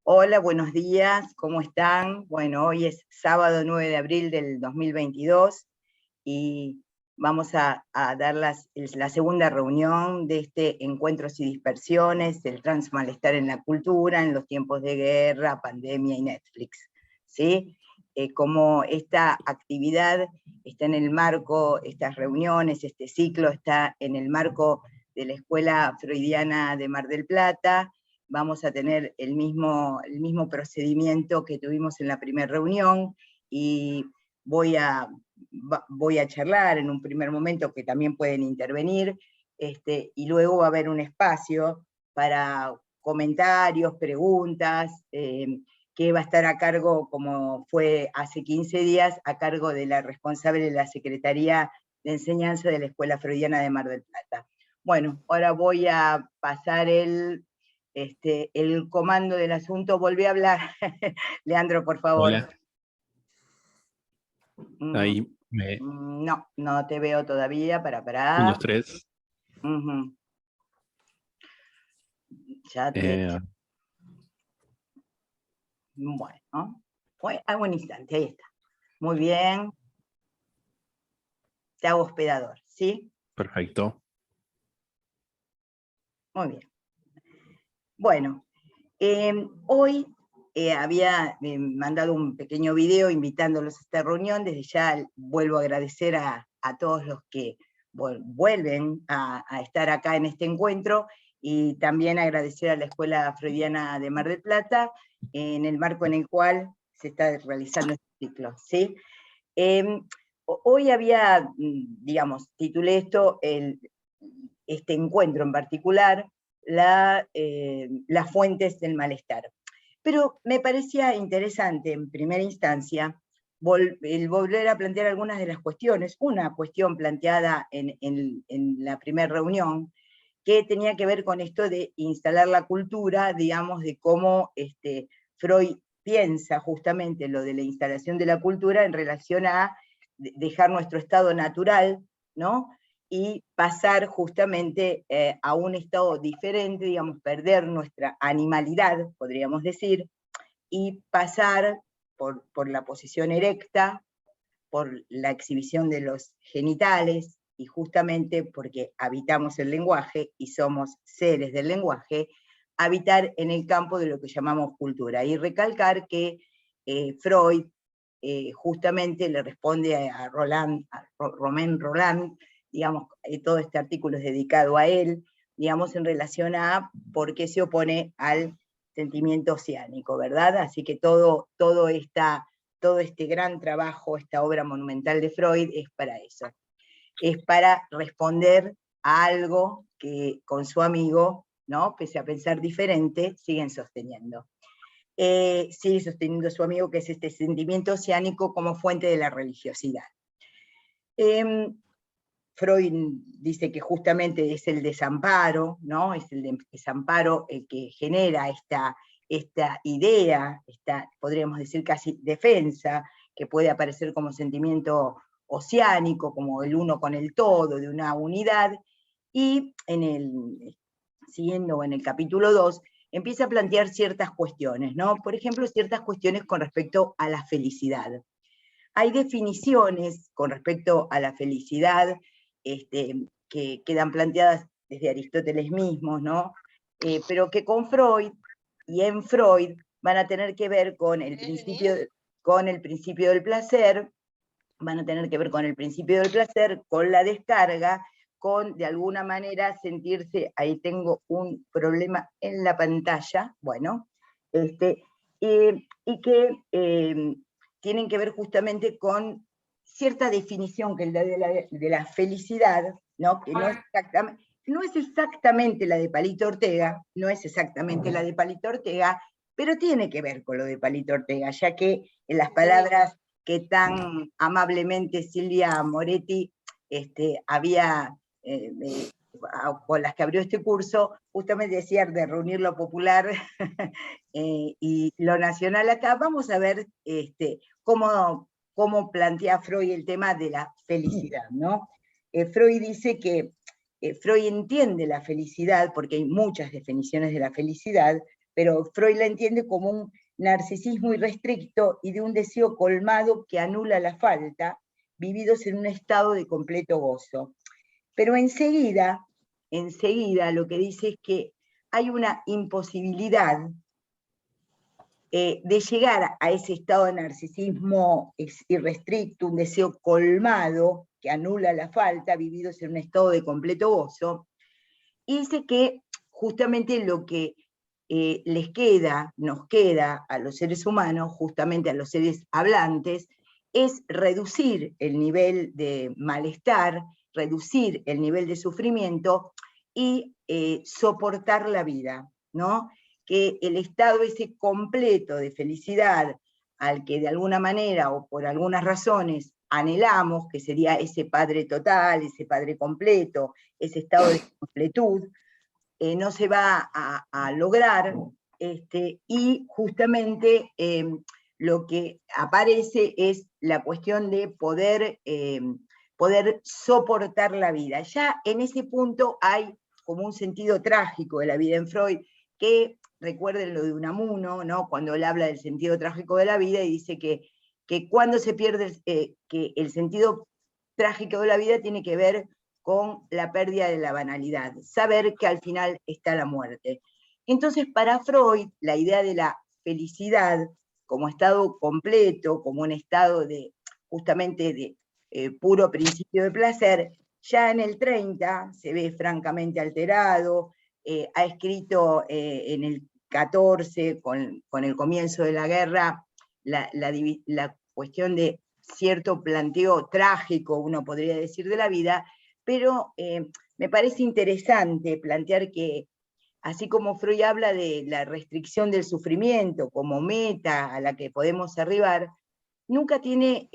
Hola, buenos días, ¿cómo están? Bueno, hoy es sábado 9 de abril del 2022 y vamos a dar la segunda reunión de este Encuentros y Dispersiones, el transmalestar en la cultura, en los tiempos de guerra, pandemia y Netflix. ¿Sí? Como esta actividad está en el marco, estas reuniones, este ciclo está en el marco de la Escuela Freudiana de Mar del Plata, vamos a tener el mismo procedimiento que tuvimos en la primera reunión y voy a charlar en un primer momento, que también pueden intervenir, y luego va a haber un espacio para comentarios, preguntas, que va a estar a cargo, como fue hace 15 días, a cargo de la responsable de la Secretaría de Enseñanza de la Escuela Freudiana de Mar del Plata. Bueno, ahora voy a pasar el comando del asunto. Volví a hablar. Leandro, por favor. Hola. Ahí me... No te veo todavía, para. 1, 2, 3. Ya te... Bueno, hago un instante, ahí está. Muy bien. Te hago hospedador, ¿sí? Perfecto. Muy bien. Bueno, hoy había mandado un pequeño video invitándolos a esta reunión. Desde ya vuelvo a agradecer a todos los que vuelven a estar acá en este encuentro, y también agradecer a la Escuela Freudiana de Mar del Plata, en el marco en el cual se está realizando este ciclo, ¿sí? Hoy había, digamos, titulé esto, este encuentro en particular, las fuentes del malestar. Pero me parecía interesante, en primera instancia, el volver a plantear algunas de las cuestiones. Una cuestión planteada en la primera reunión, que tenía que ver con esto de instalar la cultura, digamos, de cómo Freud piensa justamente lo de la instalación de la cultura en relación a dejar nuestro estado natural, ¿no? Y pasar justamente a un estado diferente, digamos, perder nuestra animalidad, podríamos decir, y pasar por la posición erecta, por la exhibición de los genitales, y justamente porque habitamos el lenguaje y somos seres del lenguaje, habitar en el campo de lo que llamamos cultura. Y recalcar que Freud justamente le responde a Romain Rolland, digamos, todo este artículo es dedicado a él, digamos, en relación a por qué se opone al sentimiento oceánico, ¿verdad? Así que todo este gran trabajo, esta obra monumental de Freud, es para eso. Es para responder a algo que con su amigo, ¿no?, pese a pensar diferente, siguen sosteniendo. Sigue sosteniendo su amigo, que es este sentimiento oceánico como fuente de la religiosidad. Freud dice que justamente es el desamparo, ¿no? Es el desamparo el que genera esta idea, podríamos decir casi defensa, que puede aparecer como sentimiento oceánico, como el uno con el todo, de una unidad, y siguiendo en el capítulo 2, empieza a plantear ciertas cuestiones, ¿no? Por ejemplo, ciertas cuestiones con respecto a la felicidad. Hay definiciones con respecto a la felicidad que quedan planteadas desde Aristóteles mismo, ¿no? Pero que con Freud y en Freud van a tener que ver con el principio del placer, van a tener que ver con el principio del placer, con la descarga, con de alguna manera sentirse, ahí tengo un problema en la pantalla, bueno, y que tienen que ver justamente con cierta definición que es la de la felicidad, ¿no? Que no es exactamente la de Palito Ortega, pero tiene que ver con lo de Palito Ortega, ya que en las palabras que tan amablemente Silvia Moretti había, con las que abrió este curso, justamente decía de reunir lo popular y lo nacional acá. Vamos a ver cómo plantea Freud el tema de la felicidad, ¿no? Freud dice que Freud entiende la felicidad, porque hay muchas definiciones de la felicidad, pero Freud la entiende como un narcisismo irrestricto y de un deseo colmado que anula la falta, vividos en un estado de completo gozo. Pero enseguida lo que dice es que hay una imposibilidad de llegar a ese estado de narcisismo irrestricto, un deseo colmado que anula la falta, vividos en un estado de completo gozo, y dice que justamente lo que nos queda a los seres humanos, justamente a los seres hablantes, es reducir el nivel de malestar, reducir el nivel de sufrimiento y soportar la vida, ¿no? Que el estado ese completo de felicidad al que de alguna manera o por algunas razones anhelamos, que sería ese padre total, ese padre completo, ese estado de completud, no se va a lograr, y justamente lo que aparece es la cuestión de poder soportar la vida. Ya en ese punto hay como un sentido trágico de la vida en Freud, que recuerden lo de Unamuno, ¿no? Cuando él habla del sentido trágico de la vida y dice que cuando se pierde, que el sentido trágico de la vida tiene que ver con la pérdida de la banalidad, saber que al final está la muerte. Entonces, para Freud, la idea de la felicidad como estado completo, como un estado de justamente de puro principio de placer, ya en el 30 se ve francamente alterado, ha escrito en el 14, con el comienzo de la guerra, la cuestión de cierto planteo trágico, uno podría decir, de la vida, pero me parece interesante plantear que, así como Freud habla de la restricción del sufrimiento como meta a la que podemos arribar, nunca tiene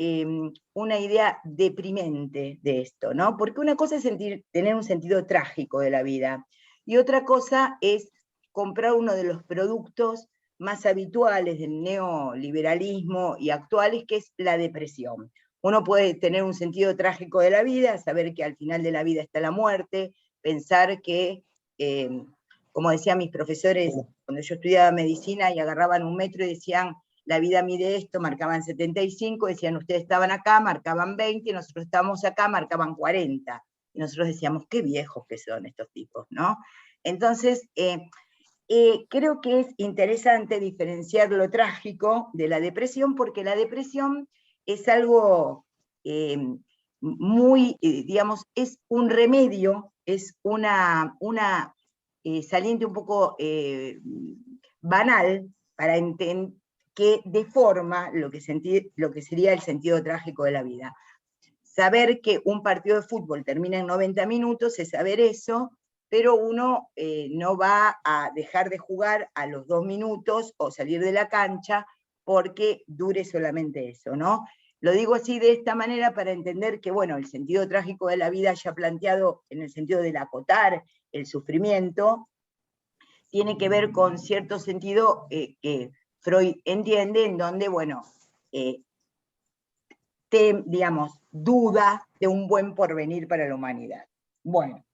una idea deprimente de esto, ¿no? Porque una cosa es tener un sentido trágico de la vida, y otra cosa es comprar uno de los productos más habituales del neoliberalismo y actuales, que es la depresión. Uno puede tener un sentido trágico de la vida, saber que al final de la vida está la muerte, pensar que, como decían mis profesores cuando yo estudiaba medicina y agarraban un metro y decían, la vida mide esto, marcaban 75, decían, ustedes estaban acá, marcaban 20, y nosotros estábamos acá, marcaban 40. Y nosotros decíamos, qué viejos que son estos tipos, ¿no? Entonces, creo que es interesante diferenciar lo trágico de la depresión, porque la depresión es algo muy, digamos, es un remedio, es una saliente un poco banal para entender, que deforma lo que sería el sentido trágico de la vida. Saber que un partido de fútbol termina en 90 minutos es saber eso, pero uno no va a dejar de jugar a los 2 minutos o salir de la cancha porque dure solamente eso, ¿no? Lo digo así de esta manera para entender que, bueno, el sentido trágico de la vida, ya planteado en el sentido de acotar el sufrimiento, tiene que ver con cierto sentido que Freud entiende, en donde, bueno, digamos, duda de un buen porvenir para la humanidad. Bueno,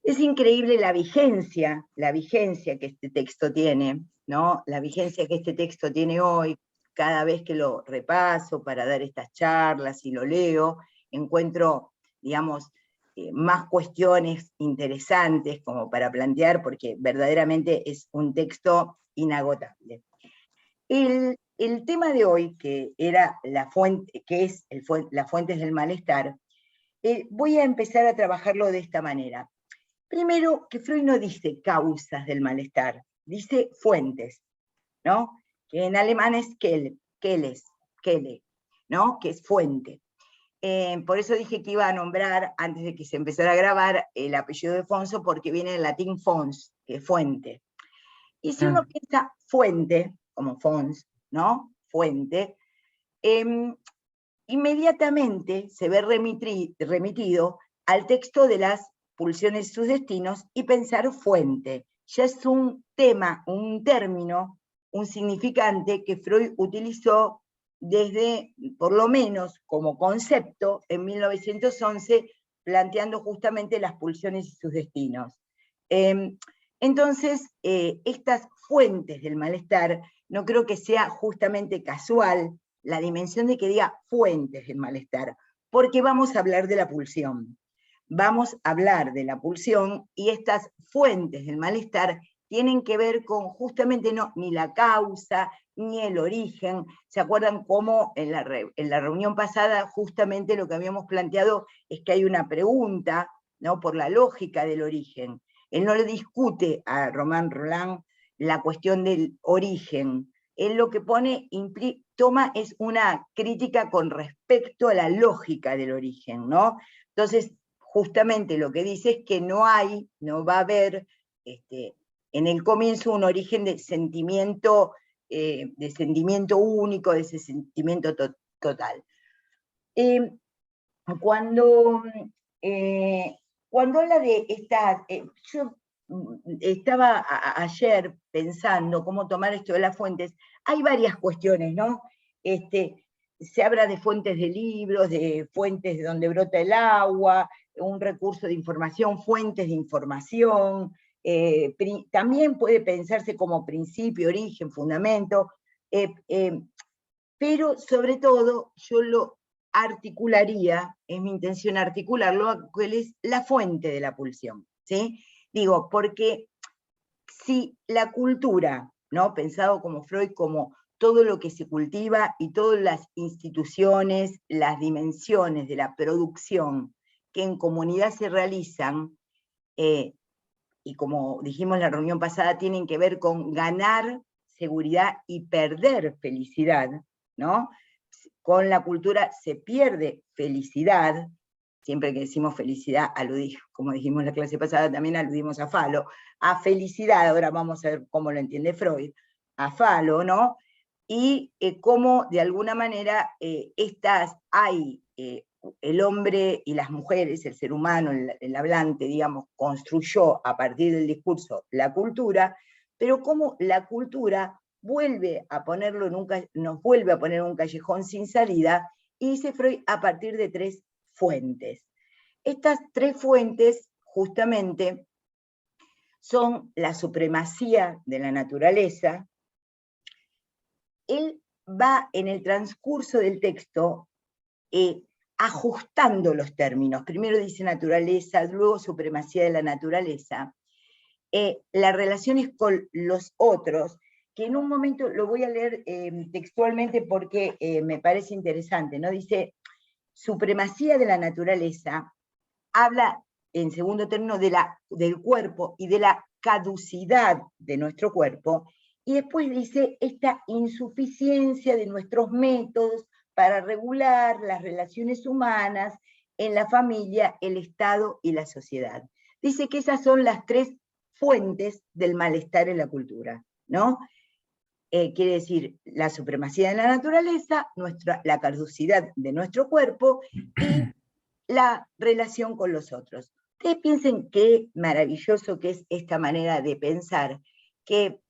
es increíble la vigencia que este texto tiene, ¿no? La vigencia que este texto tiene hoy. Cada vez que lo repaso para dar estas charlas y lo leo, encuentro, digamos, más cuestiones interesantes como para plantear, porque verdaderamente es un texto inagotable. El tema de hoy, que era la fuente, que es las fuentes del malestar, voy a empezar a trabajarlo de esta manera. Primero, que Freud no dice causas del malestar, dice fuentes, ¿no? Que en alemán es Quelle, ¿no? Que es fuente. Por eso dije que iba a nombrar, antes de que se empezara a grabar, el apellido de Fonso, porque viene del latín fons, que es fuente. Y si uno piensa fuente, como fons, ¿no? Fuente, inmediatamente se ve remitido al texto de las pulsiones y sus destinos, y pensar fuente. Ya es un tema, un término, un significante que Freud utilizó desde, por lo menos como concepto, en 1911, planteando justamente las pulsiones y sus destinos. Entonces, estas fuentes del malestar, no creo que sea justamente casual la dimensión de que diga fuentes del malestar, porque vamos a hablar de la pulsión. Vamos a hablar de la pulsión y estas fuentes del malestar tienen que ver con justamente ni la causa, ni el origen. ¿Se acuerdan cómo en la reunión pasada justamente lo que habíamos planteado es que hay una pregunta, ¿no?, por la lógica del origen? Él no le discute a Romain Rolland la cuestión del origen. Él lo que toma es una crítica con respecto a la lógica del origen, ¿no? Entonces, justamente lo que dice es que no va a haber en el comienzo un origen de sentimiento único, de ese sentimiento total. Cuando habla de esta, yo estaba ayer pensando cómo tomar esto de las fuentes, hay varias cuestiones, ¿no? Se habla de fuentes de libros, de fuentes de donde brota el agua, un recurso de información, fuentes de información, también puede pensarse como principio, origen, fundamento, pero sobre todo yo lo articularía, es mi intención articularlo, que es la fuente de la pulsión, ¿sí? Digo, porque si la cultura, ¿no?, pensado como Freud, como todo lo que se cultiva y todas las instituciones, las dimensiones de la producción que en comunidad se realizan, y como dijimos en la reunión pasada, tienen que ver con ganar seguridad y perder felicidad, ¿no? Con la cultura se pierde felicidad, siempre que decimos felicidad, como dijimos en la clase pasada, también aludimos a Falo, a felicidad, ahora vamos a ver cómo lo entiende Freud, a Falo, ¿no? Y cómo de alguna manera el hombre y las mujeres, el ser humano, el hablante, digamos, construyó a partir del discurso la cultura, pero cómo la cultura nos vuelve a poner en un callejón sin salida, y dice Freud, a partir de 3 fuentes. Estas 3 fuentes, justamente, son la supremacía de la naturaleza. Él va en el transcurso del texto ajustando los términos. Primero dice naturaleza, luego supremacía de la naturaleza. Las relaciones con los otros, que en un momento lo voy a leer textualmente porque me parece interesante, ¿no? Dice, supremacía de la naturaleza, habla en segundo término del cuerpo y de la caducidad de nuestro cuerpo, y después dice esta insuficiencia de nuestros métodos para regular las relaciones humanas en la familia, el Estado y la sociedad. Dice que esas son las 3 fuentes del malestar en la cultura, ¿no? Quiere decir la supremacía de la naturaleza, la caducidad de nuestro cuerpo y la relación con los otros. Ustedes piensen qué maravilloso que es esta manera de pensar, que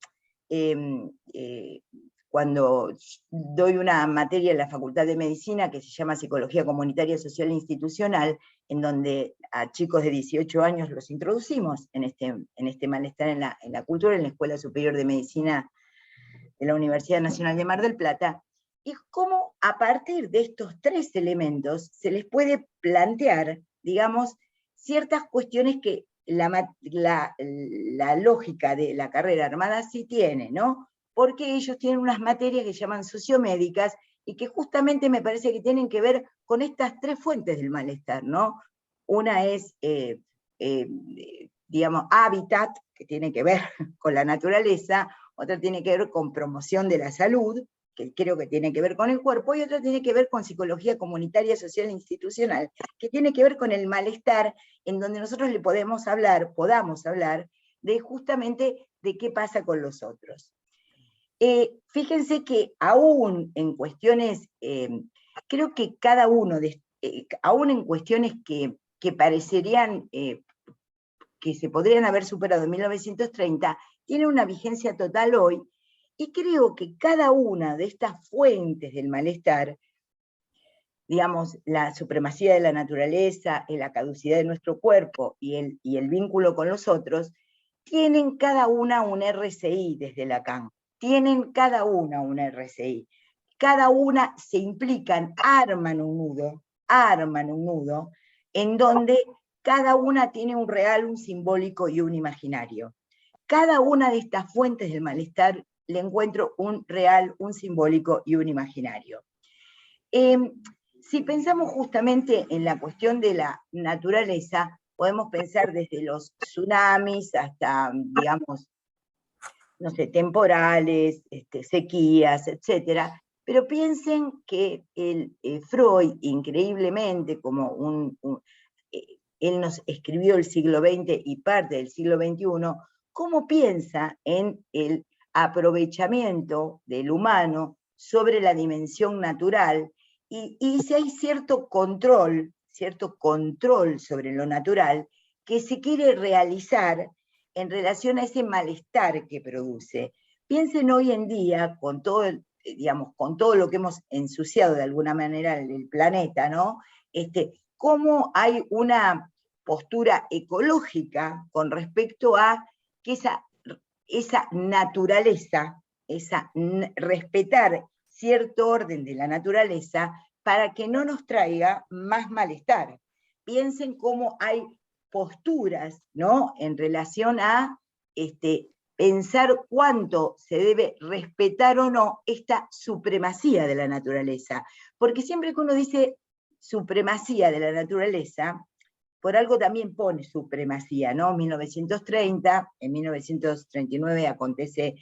cuando doy una materia en la Facultad de Medicina que se llama Psicología Comunitaria, Social e Institucional, en donde a chicos de 18 años los introducimos en este malestar en la cultura, en la Escuela Superior de Medicina de la Universidad Nacional de Mar del Plata, y cómo a partir de estos 3 elementos se les puede plantear, digamos, ciertas cuestiones que la lógica de la carrera armada sí tiene, ¿no? Porque ellos tienen unas materias que se llaman sociomédicas y que justamente me parece que tienen que ver con estas 3 fuentes del malestar, ¿no? Una es, digamos, hábitat, que tiene que ver con la naturaleza, otra tiene que ver con promoción de la salud, que creo que tiene que ver con el cuerpo, y otra tiene que ver con psicología comunitaria, social e institucional, que tiene que ver con el malestar, en donde nosotros podamos hablar de justamente de qué pasa con los otros. Fíjense que aún en cuestiones, creo que cada uno, aún en cuestiones que parecerían que se podrían haber superado en 1930, tiene una vigencia total hoy, y creo que cada una de estas fuentes del malestar, digamos, la supremacía de la naturaleza, la caducidad de nuestro cuerpo y el vínculo con los otros, tienen cada una un RCI desde Lacan, tienen cada una un RCI. Cada una se implican, arman un nudo, en donde cada una tiene un real, un simbólico y un imaginario. Cada una de estas fuentes del malestar le encuentro un real, un simbólico y un imaginario. Si pensamos justamente en la cuestión de la naturaleza, podemos pensar desde los tsunamis hasta, digamos, no sé, temporales, sequías, etcétera. Pero piensen que Freud, increíblemente, como él nos escribió el siglo XX y parte del siglo XXI, cómo piensa en el aprovechamiento del humano sobre la dimensión natural, y si hay cierto control sobre lo natural que se quiere realizar en relación a ese malestar que produce. Piensen hoy en día, con todo, digamos, con todo lo que hemos ensuciado de alguna manera el planeta, ¿no? Cómo hay una postura ecológica con respecto a que esa naturaleza, respetar cierto orden de la naturaleza para que no nos traiga más malestar. Piensen cómo hay posturas, ¿no?, en relación a pensar cuánto se debe respetar o no esta supremacía de la naturaleza. Porque siempre que uno dice supremacía de la naturaleza, por algo también pone supremacía, ¿no? 1930, en 1939 acontece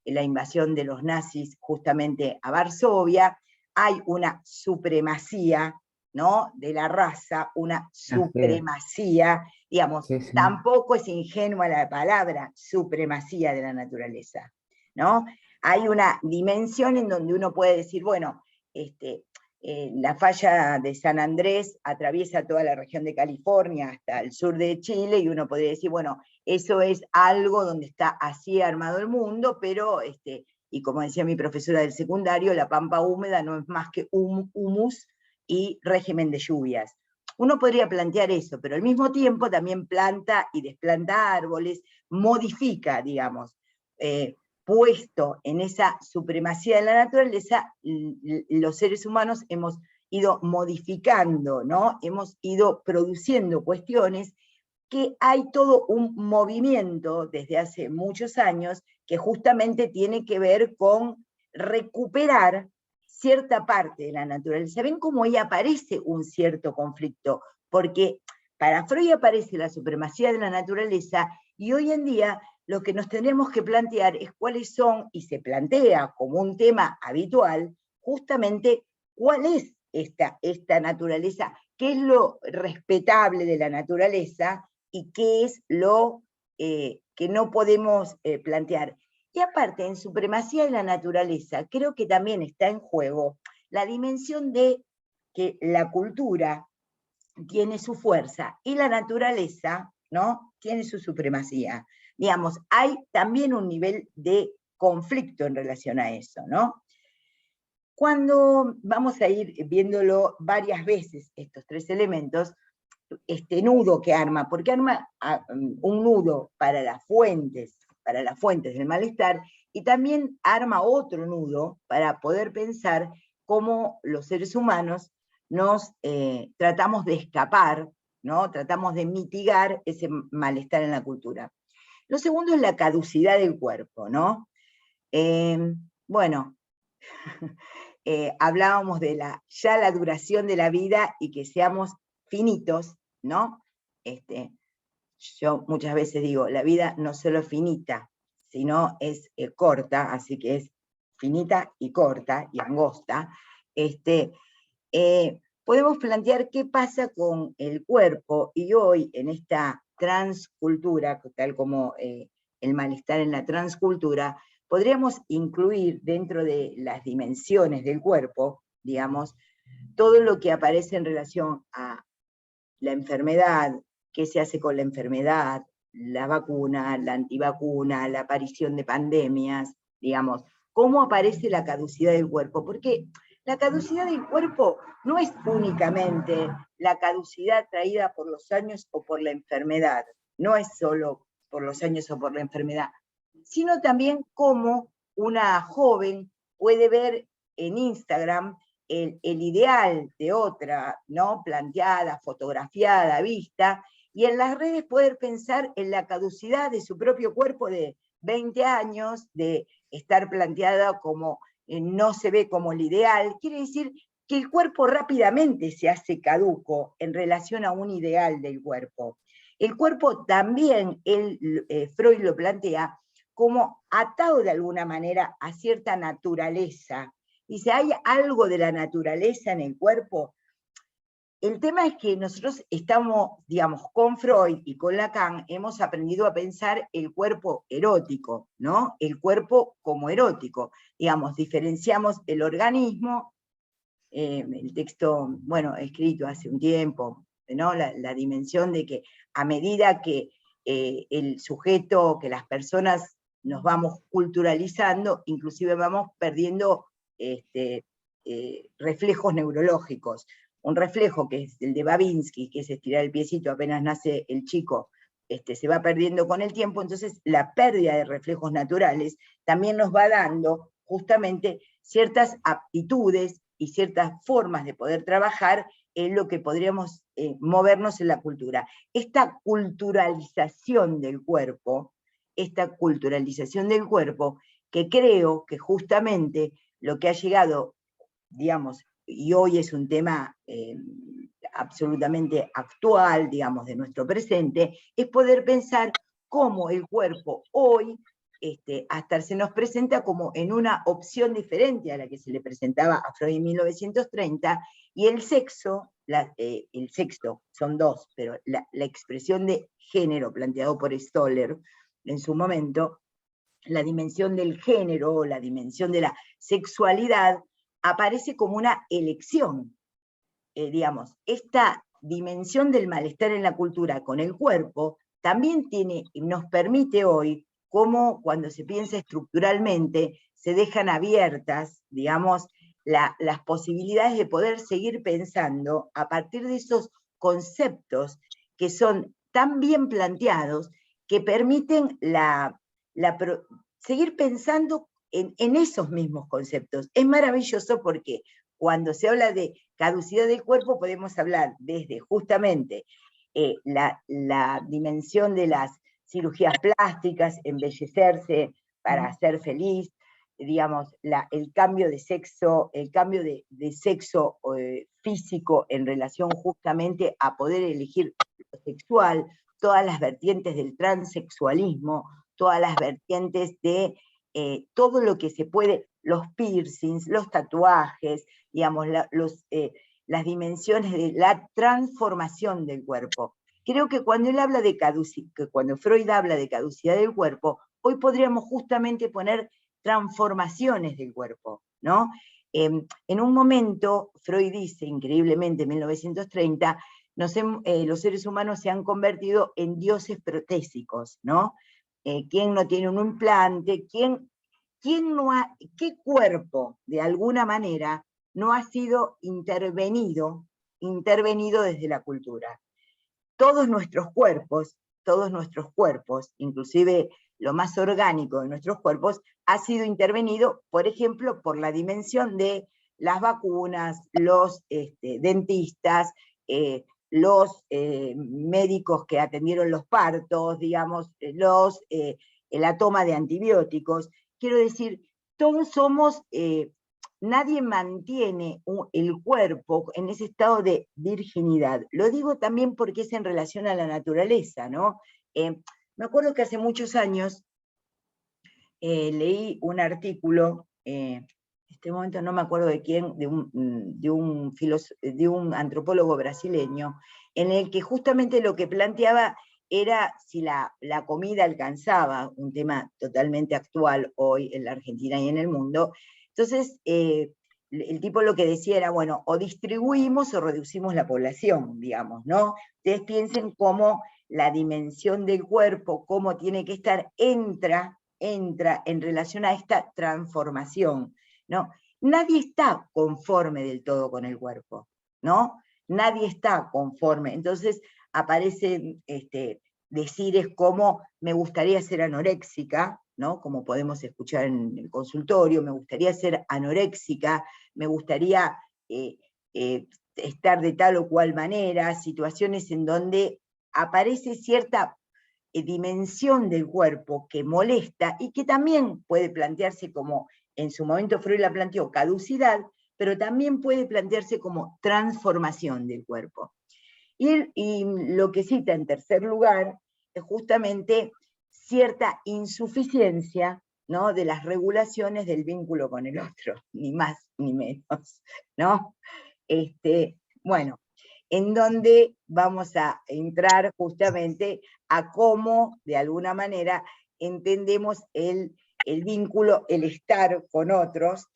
la invasión de los nazis justamente a Varsovia, hay una supremacía, ¿no?, de la raza, una supremacía, digamos, sí. Tampoco es ingenua la palabra supremacía de la naturaleza, ¿no? Hay una dimensión en donde uno puede decir, bueno, la falla de San Andrés atraviesa toda la región de California hasta el sur de Chile, y uno podría decir, bueno, eso es algo donde está así armado el mundo, pero, y como decía mi profesora del secundario, la pampa húmeda no es más que humus y régimen de lluvias. Uno podría plantear eso, pero al mismo tiempo también planta y desplanta árboles, modifica, digamos, puesto en esa supremacía de la naturaleza, los seres humanos hemos ido modificando, ¿no? Hemos ido produciendo cuestiones que hay todo un movimiento desde hace muchos años que justamente tiene que ver con recuperar cierta parte de la naturaleza. ¿Ven cómo ahí aparece un cierto conflicto? Porque para Freud aparece la supremacía de la naturaleza, y hoy en día lo que nos tenemos que plantear es cuáles son, y se plantea como un tema habitual, justamente cuál es esta naturaleza, qué es lo respetable de la naturaleza y qué es lo que no podemos plantear. Y aparte, en supremacía de la naturaleza, creo que también está en juego la dimensión de que la cultura tiene su fuerza y la naturaleza, ¿no?, tiene su supremacía. Digamos, hay también un nivel de conflicto en relación a eso, ¿no? Cuando vamos a ir viéndolo varias veces, estos tres elementos, este nudo que arma, porque arma un nudo para las fuentes del malestar, y también arma otro nudo para poder pensar cómo los seres humanos nos tratamos de escapar, ¿no?, tratamos de mitigar ese malestar en la cultura. Lo segundo es la caducidad del cuerpo, ¿no? Bueno, hablábamos de ya la duración de la vida y que seamos finitos, ¿no? Yo muchas veces digo, la vida no solo es finita, sino es corta, así que es finita y corta y angosta. Podemos plantear qué pasa con el cuerpo, y hoy en esta transcultura, tal como el malestar en la transcultura, podríamos incluir dentro de las dimensiones del cuerpo, digamos, todo lo que aparece en relación a la enfermedad, qué se hace con la enfermedad, la vacuna, la antivacuna, la aparición de pandemias, digamos, cómo aparece la caducidad del cuerpo, porque la caducidad del cuerpo no es únicamente la caducidad traída por los años o por la enfermedad, no es solo por los años o por la enfermedad, sino también cómo una joven puede ver en Instagram el ideal de otra, ¿no? Planteada, fotografiada, vista, y en las redes poder pensar en la caducidad de su propio cuerpo de 20 años, de estar planteada como no se ve como el ideal. Quiere decir que el cuerpo rápidamente se hace caduco en relación a un ideal del cuerpo. El cuerpo también, Freud lo plantea, como atado de alguna manera a cierta naturaleza. Dice, ¿hay algo de la naturaleza en el cuerpo? El tema es que nosotros estamos, digamos, con Freud y con Lacan, hemos aprendido a pensar el cuerpo erótico, ¿no? El cuerpo como erótico. Digamos, diferenciamos el organismo, el texto, bueno, escrito hace un tiempo, ¿no? La dimensión de que a medida que el sujeto, que las personas nos vamos culturalizando, inclusive vamos perdiendo reflejos neurológicos. Un reflejo que es el de Babinski, que es estirar el piecito apenas nace el chico, se va perdiendo con el tiempo, entonces la pérdida de reflejos naturales también nos va dando justamente ciertas aptitudes y ciertas formas de poder trabajar en lo que podríamos movernos en la cultura. Esta culturalización del cuerpo, que creo que justamente lo que ha llegado, digamos, y hoy es un tema absolutamente actual, digamos, de nuestro presente, es poder pensar cómo el cuerpo hoy hasta se nos presenta como en una opción diferente a la que se le presentaba a Freud en 1930, y el sexo son dos, pero la expresión de género planteado por Stoller en su momento, la dimensión del género, la dimensión de la sexualidad, aparece como una elección. Digamos, esta dimensión del malestar en la cultura con el cuerpo también nos permite hoy, como cuando se piensa estructuralmente, se dejan abiertas, digamos, las posibilidades de poder seguir pensando a partir de esos conceptos que son tan bien planteados que permiten seguir pensando en esos mismos conceptos. Es maravilloso porque cuando se habla de caducidad del cuerpo podemos hablar desde justamente la dimensión de las cirugías plásticas, embellecerse para ser feliz, digamos, el cambio de sexo, físico en relación justamente a poder elegir lo sexual, todas las vertientes del transexualismo, todas las vertientes de todo lo que se puede, los piercings, los tatuajes, digamos, las dimensiones de la transformación del cuerpo. Creo que cuando cuando Freud habla de caducidad del cuerpo, hoy podríamos justamente poner transformaciones del cuerpo, ¿no? En un momento, Freud dice, increíblemente, en 1930, los seres humanos se han convertido en dioses protésicos, ¿no? ¿Quién no tiene un implante? ¿Qué cuerpo, de alguna manera, no ha sido intervenido desde la cultura? Todos nuestros cuerpos, inclusive lo más orgánico de nuestros cuerpos, ha sido intervenido, por ejemplo, por la dimensión de las vacunas, los dentistas, los médicos que atendieron los partos, digamos, la toma de antibióticos. Quiero decir, todos somos, nadie mantiene el cuerpo en ese estado de virginidad. Lo digo también porque es en relación a la naturaleza, ¿no? Me acuerdo que hace muchos años leí un artículo, en este momento no me acuerdo de quién, de un antropólogo brasileño, en el que justamente lo que planteaba era si la comida alcanzaba, un tema totalmente actual hoy en la Argentina y en el mundo. Entonces, el tipo lo que decía era, bueno, o distribuimos o reducimos la población, digamos, ¿no? Ustedes piensen cómo la dimensión del cuerpo, cómo tiene que estar, entra en relación a esta transformación, ¿no? Nadie está conforme del todo con el cuerpo, ¿no? Nadie está conforme. Entonces aparecen decires como me gustaría ser anoréxica, ¿no? Como podemos escuchar en el consultorio, me gustaría ser anoréxica, me gustaría estar de tal o cual manera, situaciones en donde aparece cierta dimensión del cuerpo que molesta y que también puede plantearse como, en su momento Freud la planteó, caducidad, pero también puede plantearse como transformación del cuerpo. Y lo que cita en tercer lugar es justamente cierta insuficiencia, ¿no?, de las regulaciones del vínculo con el otro, ni más ni menos, ¿no? Bueno, en donde vamos a entrar justamente a cómo, de alguna manera, entendemos el vínculo, el estar con otros,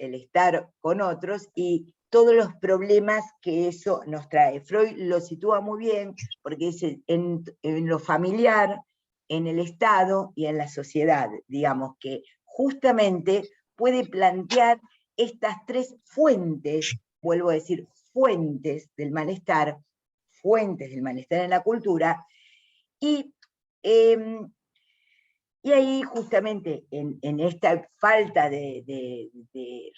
y todos los problemas que eso nos trae. Freud lo sitúa muy bien, porque es en lo familiar, en el Estado y en la sociedad, digamos, que justamente puede plantear estas tres fuentes, vuelvo a decir, fuentes del malestar en la cultura, y ahí justamente en esta falta de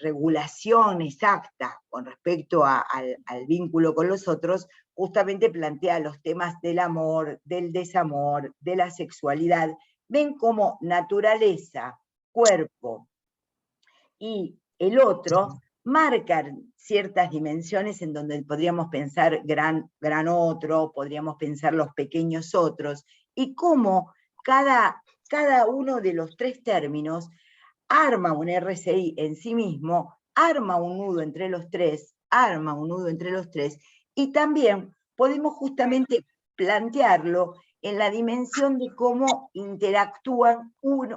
regulación exacta con respecto al vínculo con los otros, justamente plantea los temas del amor, del desamor, de la sexualidad. Ven cómo naturaleza, cuerpo y el otro marcan ciertas dimensiones en donde podríamos pensar gran otro, podríamos pensar los pequeños otros, y cómo cada uno de los tres términos arma un RCI en sí mismo, arma un nudo entre los tres, y también podemos justamente plantearlo en la dimensión de cómo interactúan,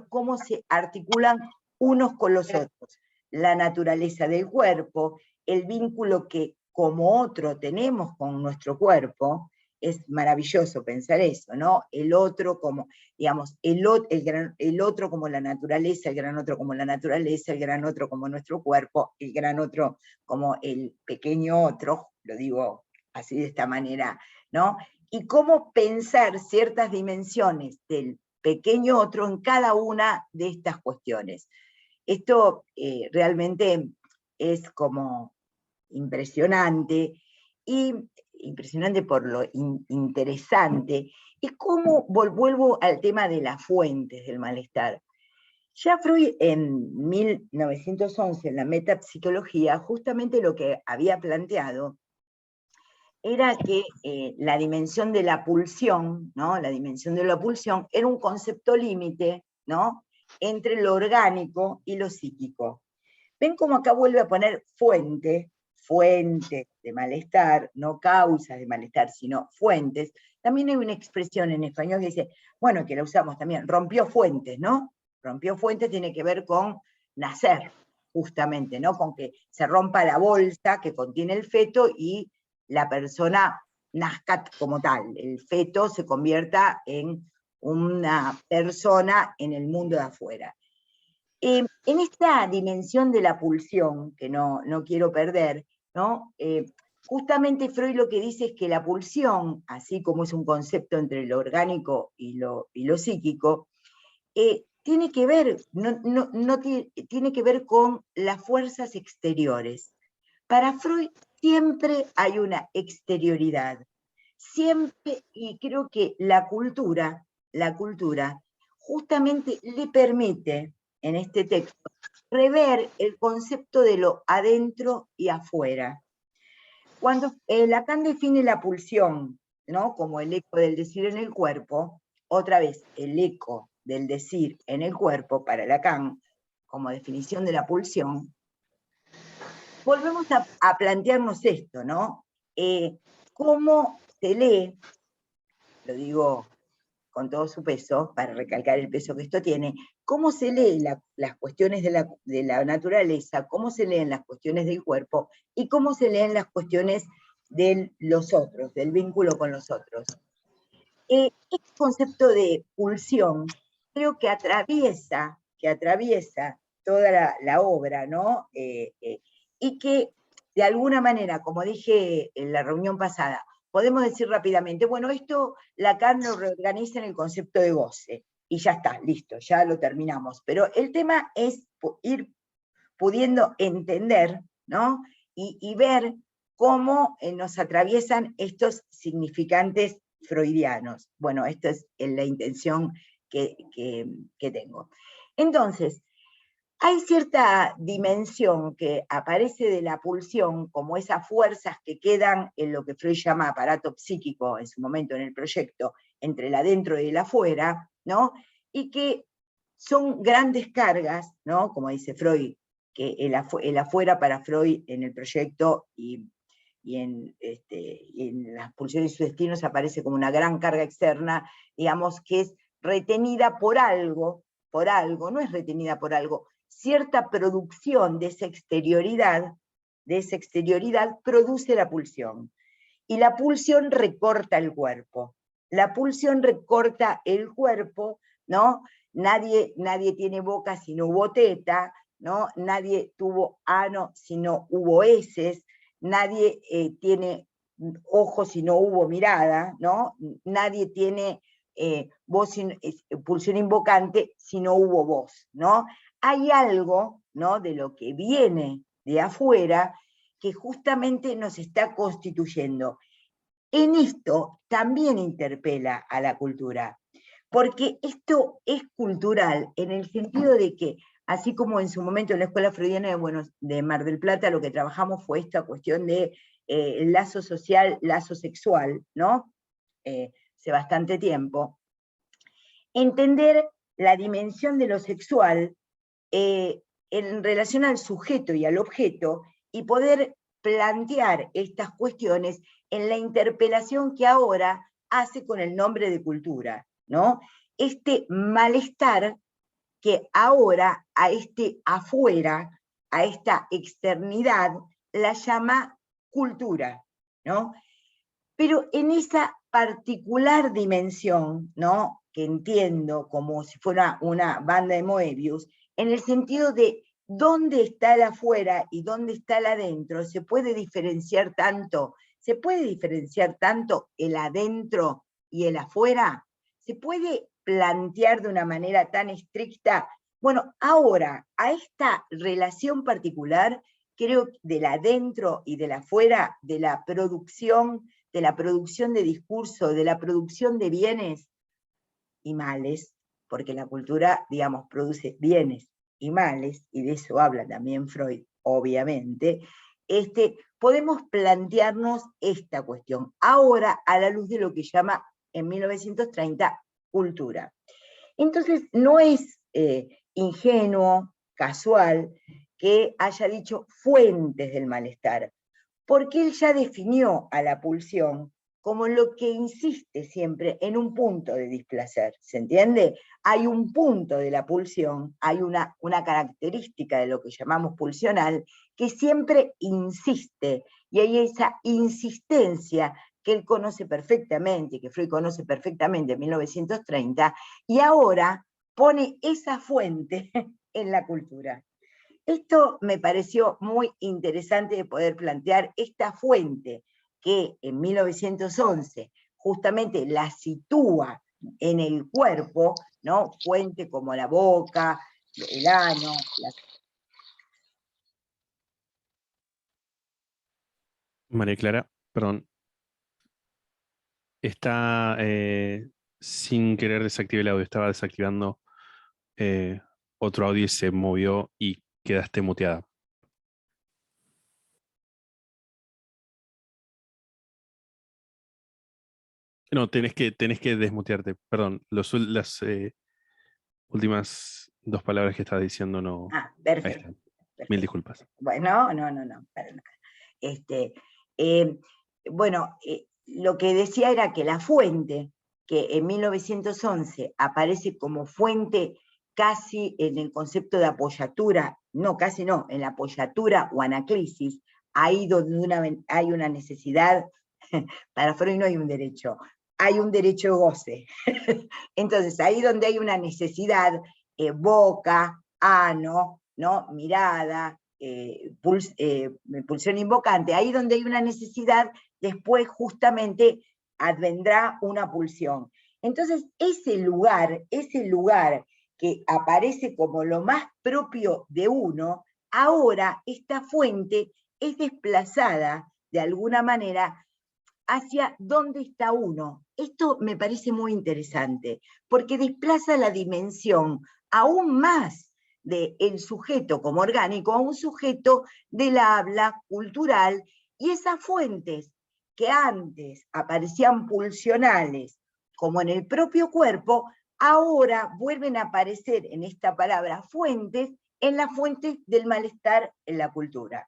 cómo se articulan unos con los otros. La naturaleza del cuerpo, el vínculo que como otro tenemos con nuestro cuerpo, es maravilloso pensar eso, ¿no? El otro como, digamos, el otro como la naturaleza, el gran otro como la naturaleza, el gran otro como nuestro cuerpo, el gran otro como el pequeño otro, lo digo así de esta manera, ¿no? Y cómo pensar ciertas dimensiones del pequeño otro en cada una de estas cuestiones. Esto realmente es como impresionante, y impresionante por lo interesante, y cómo vuelvo al tema de las fuentes del malestar. Ya Freud en 1911, en la metapsicología, justamente lo que había planteado era que la dimensión de la pulsión, ¿no?, la dimensión de la pulsión era un concepto límite, ¿no?, entre lo orgánico y lo psíquico. Ven cómo acá vuelve a poner fuente de malestar, no causas de malestar, sino fuentes. También hay una expresión en español que dice, bueno, que la usamos también, rompió fuentes, ¿no? Rompió fuentes tiene que ver con nacer, justamente, ¿no? Con que se rompa la bolsa que contiene el feto y la persona nazca como tal, el feto se convierta en una persona en el mundo de afuera. En esta dimensión de la pulsión, que no quiero perder, ¿no? Justamente Freud lo que dice es que la pulsión, así como es un concepto entre lo orgánico y lo psíquico, tiene que ver, tiene que ver con las fuerzas exteriores. Para Freud siempre hay una exterioridad, siempre, y creo que la cultura justamente le permite, en este texto, rever el concepto de lo adentro y afuera. Cuando Lacan define la pulsión, ¿no?, como el eco del decir en el cuerpo, otra vez, el eco del decir en el cuerpo, para Lacan, como definición de la pulsión, volvemos a plantearnos esto, ¿no? ¿Cómo se lee? Lo digo con todo su peso, para recalcar el peso que esto tiene, cómo se leen las cuestiones de la naturaleza, cómo se leen las cuestiones del cuerpo, y cómo se leen las cuestiones de los otros, del vínculo con los otros. Este concepto de pulsión creo que atraviesa toda la obra, ¿no? Y que, de alguna manera, como dije en la reunión pasada, podemos decir rápidamente, bueno, esto Lacan lo reorganiza en el concepto de goce, y ya está, listo, ya lo terminamos. Pero el tema es ir pudiendo entender, ¿no? Y ver cómo nos atraviesan estos significantes freudianos. Bueno, esta es la intención que tengo. Entonces, hay cierta dimensión que aparece de la pulsión, como esas fuerzas que quedan en lo que Freud llama aparato psíquico en su momento en el proyecto, entre el adentro y el afuera, ¿no? Y que son grandes cargas, ¿no? Como dice Freud, que el afuera para Freud en el proyecto y en las pulsiones y sus destinos aparece como una gran carga externa, digamos, que es retenida por algo, no es retenida por algo, cierta producción de esa exterioridad produce la pulsión. Y la pulsión recorta el cuerpo. La pulsión recorta el cuerpo, ¿no? Nadie tiene boca si no hubo teta, ¿no? Nadie tuvo ano si no hubo heces, nadie tiene ojos si no hubo mirada, ¿no? Nadie tiene voz pulsión invocante si no hubo voz, ¿no? Hay algo, ¿no?, de lo que viene de afuera que justamente nos está constituyendo. En esto también interpela a la cultura, porque esto es cultural en el sentido de que, así como en su momento en la Escuela Freudiana de Mar del Plata lo que trabajamos fue esta cuestión de lazo social, lazo sexual, ¿no? Hace bastante tiempo. Entender la dimensión de lo sexual en relación al sujeto y al objeto, y poder plantear estas cuestiones en la interpelación que ahora hace con el nombre de cultura, ¿no? Este malestar que ahora a este afuera, a esta externidad, la llama cultura, ¿no? Pero en esa particular dimensión, ¿no?, que entiendo como si fuera una banda de Moebius, en el sentido de dónde está el afuera y dónde está el adentro, se puede diferenciar tanto el adentro y el afuera, se puede plantear de una manera tan estricta. Bueno, ahora, a esta relación particular, creo, del adentro y del afuera, de la producción de discurso, de la producción de bienes y males, porque la cultura, digamos, produce bienes y males, y de eso habla también Freud, obviamente, podemos plantearnos esta cuestión, ahora a la luz de lo que llama en 1930 cultura. Entonces, no es ingenuo, casual, que haya dicho fuentes del malestar, porque él ya definió a la pulsión como lo que insiste siempre en un punto de displacer, ¿se entiende? Hay un punto de la pulsión, hay una característica de lo que llamamos pulsional, que siempre insiste, y hay esa insistencia que él conoce perfectamente, que Freud conoce perfectamente en 1930, y ahora pone esa fuente en la cultura. Esto me pareció muy interesante de poder plantear esta fuente que en 1911 justamente la sitúa en el cuerpo, ¿no? Fuente como la boca, el ano, María Clara, perdón. Está sin querer desactivar el audio, estaba desactivando otro audio y se movió y quedaste muteada. No, tenés que desmutearte, perdón. Las últimas dos palabras que estabas diciendo no. Ah, perfecto. Mil disculpas. Bueno, no, para nada. Bueno, lo que decía era que la fuente, que en 1911 aparece como fuente casi en el concepto de apoyatura, no, casi no, en la apoyatura o anaclisis, ahí donde hay una necesidad, para Freud no hay un derecho, hay un derecho de goce. Entonces, ahí donde hay una necesidad, boca, ano, ¿no?, mirada, pulsión invocante, ahí donde hay una necesidad, después justamente advendrá una pulsión. Entonces, ese lugar que aparece como lo más propio de uno, ahora esta fuente es desplazada de alguna manera hacia dónde está uno. Esto me parece muy interesante, porque desplaza la dimensión aún más del sujeto como orgánico a un sujeto del habla cultural, y esas fuentes que antes aparecían pulsionales, como en el propio cuerpo, ahora vuelven a aparecer en esta palabra fuentes, en las fuentes del malestar en la cultura.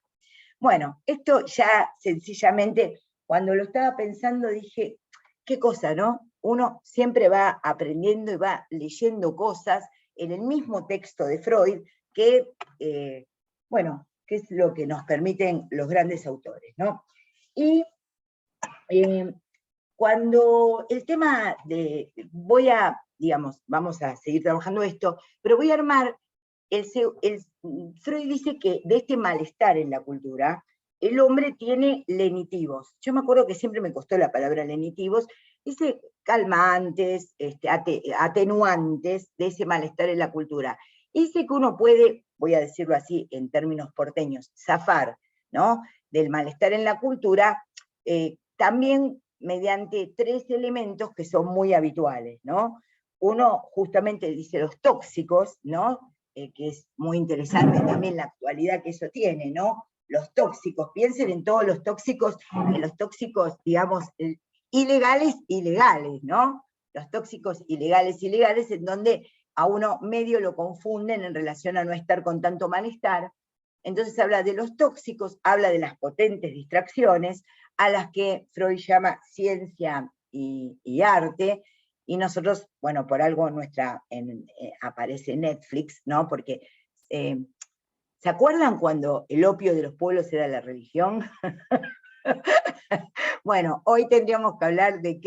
Bueno, esto ya sencillamente, cuando lo estaba pensando dije, qué cosa, ¿no? Uno siempre va aprendiendo y va leyendo cosas en el mismo texto de Freud que, bueno, que es lo que nos permiten los grandes autores, ¿no? Y cuando el tema de, digamos, vamos a seguir trabajando esto, pero voy a armar, Freud dice que de este malestar en la cultura, el hombre tiene lenitivos. Yo me acuerdo que siempre me costó la palabra lenitivos, dice calmantes, atenuantes de ese malestar en la cultura. Dice que uno puede, voy a decirlo así en términos porteños, zafar, ¿no?, del malestar en la cultura, también mediante 3 elementos que son muy habituales, ¿no? Uno justamente dice los tóxicos, ¿no? Que es muy interesante también la actualidad que eso tiene, ¿no? Los tóxicos, piensen en todos los tóxicos, digamos, ilegales, ¿no? Los tóxicos ilegales, en donde a uno medio lo confunden en relación a no estar con tanto malestar. Entonces habla de los tóxicos, habla de las potentes distracciones, a las que Freud llama ciencia y arte, y nosotros, bueno, por algo aparece Netflix, ¿no? Porque, ¿se acuerdan cuando el opio de los pueblos era la religión? Bueno, hoy tendríamos que hablar de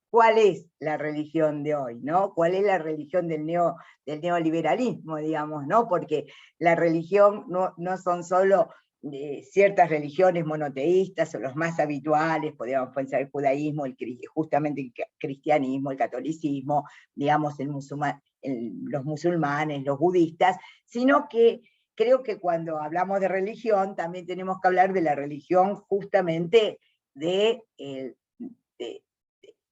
cuál es la religión de hoy, ¿no? ¿Cuál es la religión del neoliberalismo, digamos, ¿no? Porque la religión no son solo ciertas religiones monoteístas o los más habituales, podríamos pensar el judaísmo, justamente el cristianismo, el catolicismo, digamos, los musulmanes, los budistas, sino que creo que cuando hablamos de religión también tenemos que hablar de la religión justamente de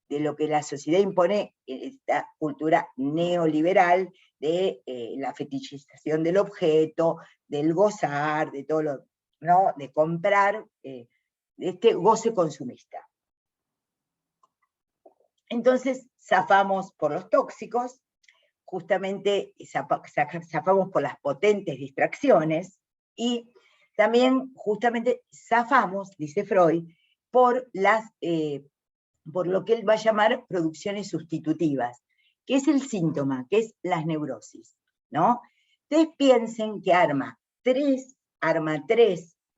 lo que la sociedad impone, esta cultura neoliberal de la fetichización del objeto, del gozar, de todo lo, ¿no?, de comprar, de este goce consumista. Entonces zafamos por los tóxicos, justamente zafamos por las potentes distracciones, y también justamente zafamos, dice Freud, por lo que él va a llamar producciones sustitutivas, que es el síntoma, que es las neurosis, ¿no? Ustedes piensen que arma tres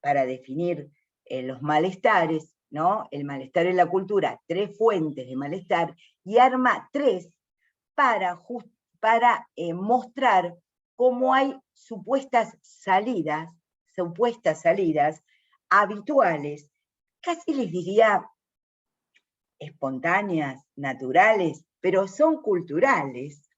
para definir los malestares, ¿no? El malestar en la cultura, 3 fuentes de malestar, y arma 3 para mostrar cómo hay supuestas salidas habituales, casi les diría espontáneas, naturales, pero son culturales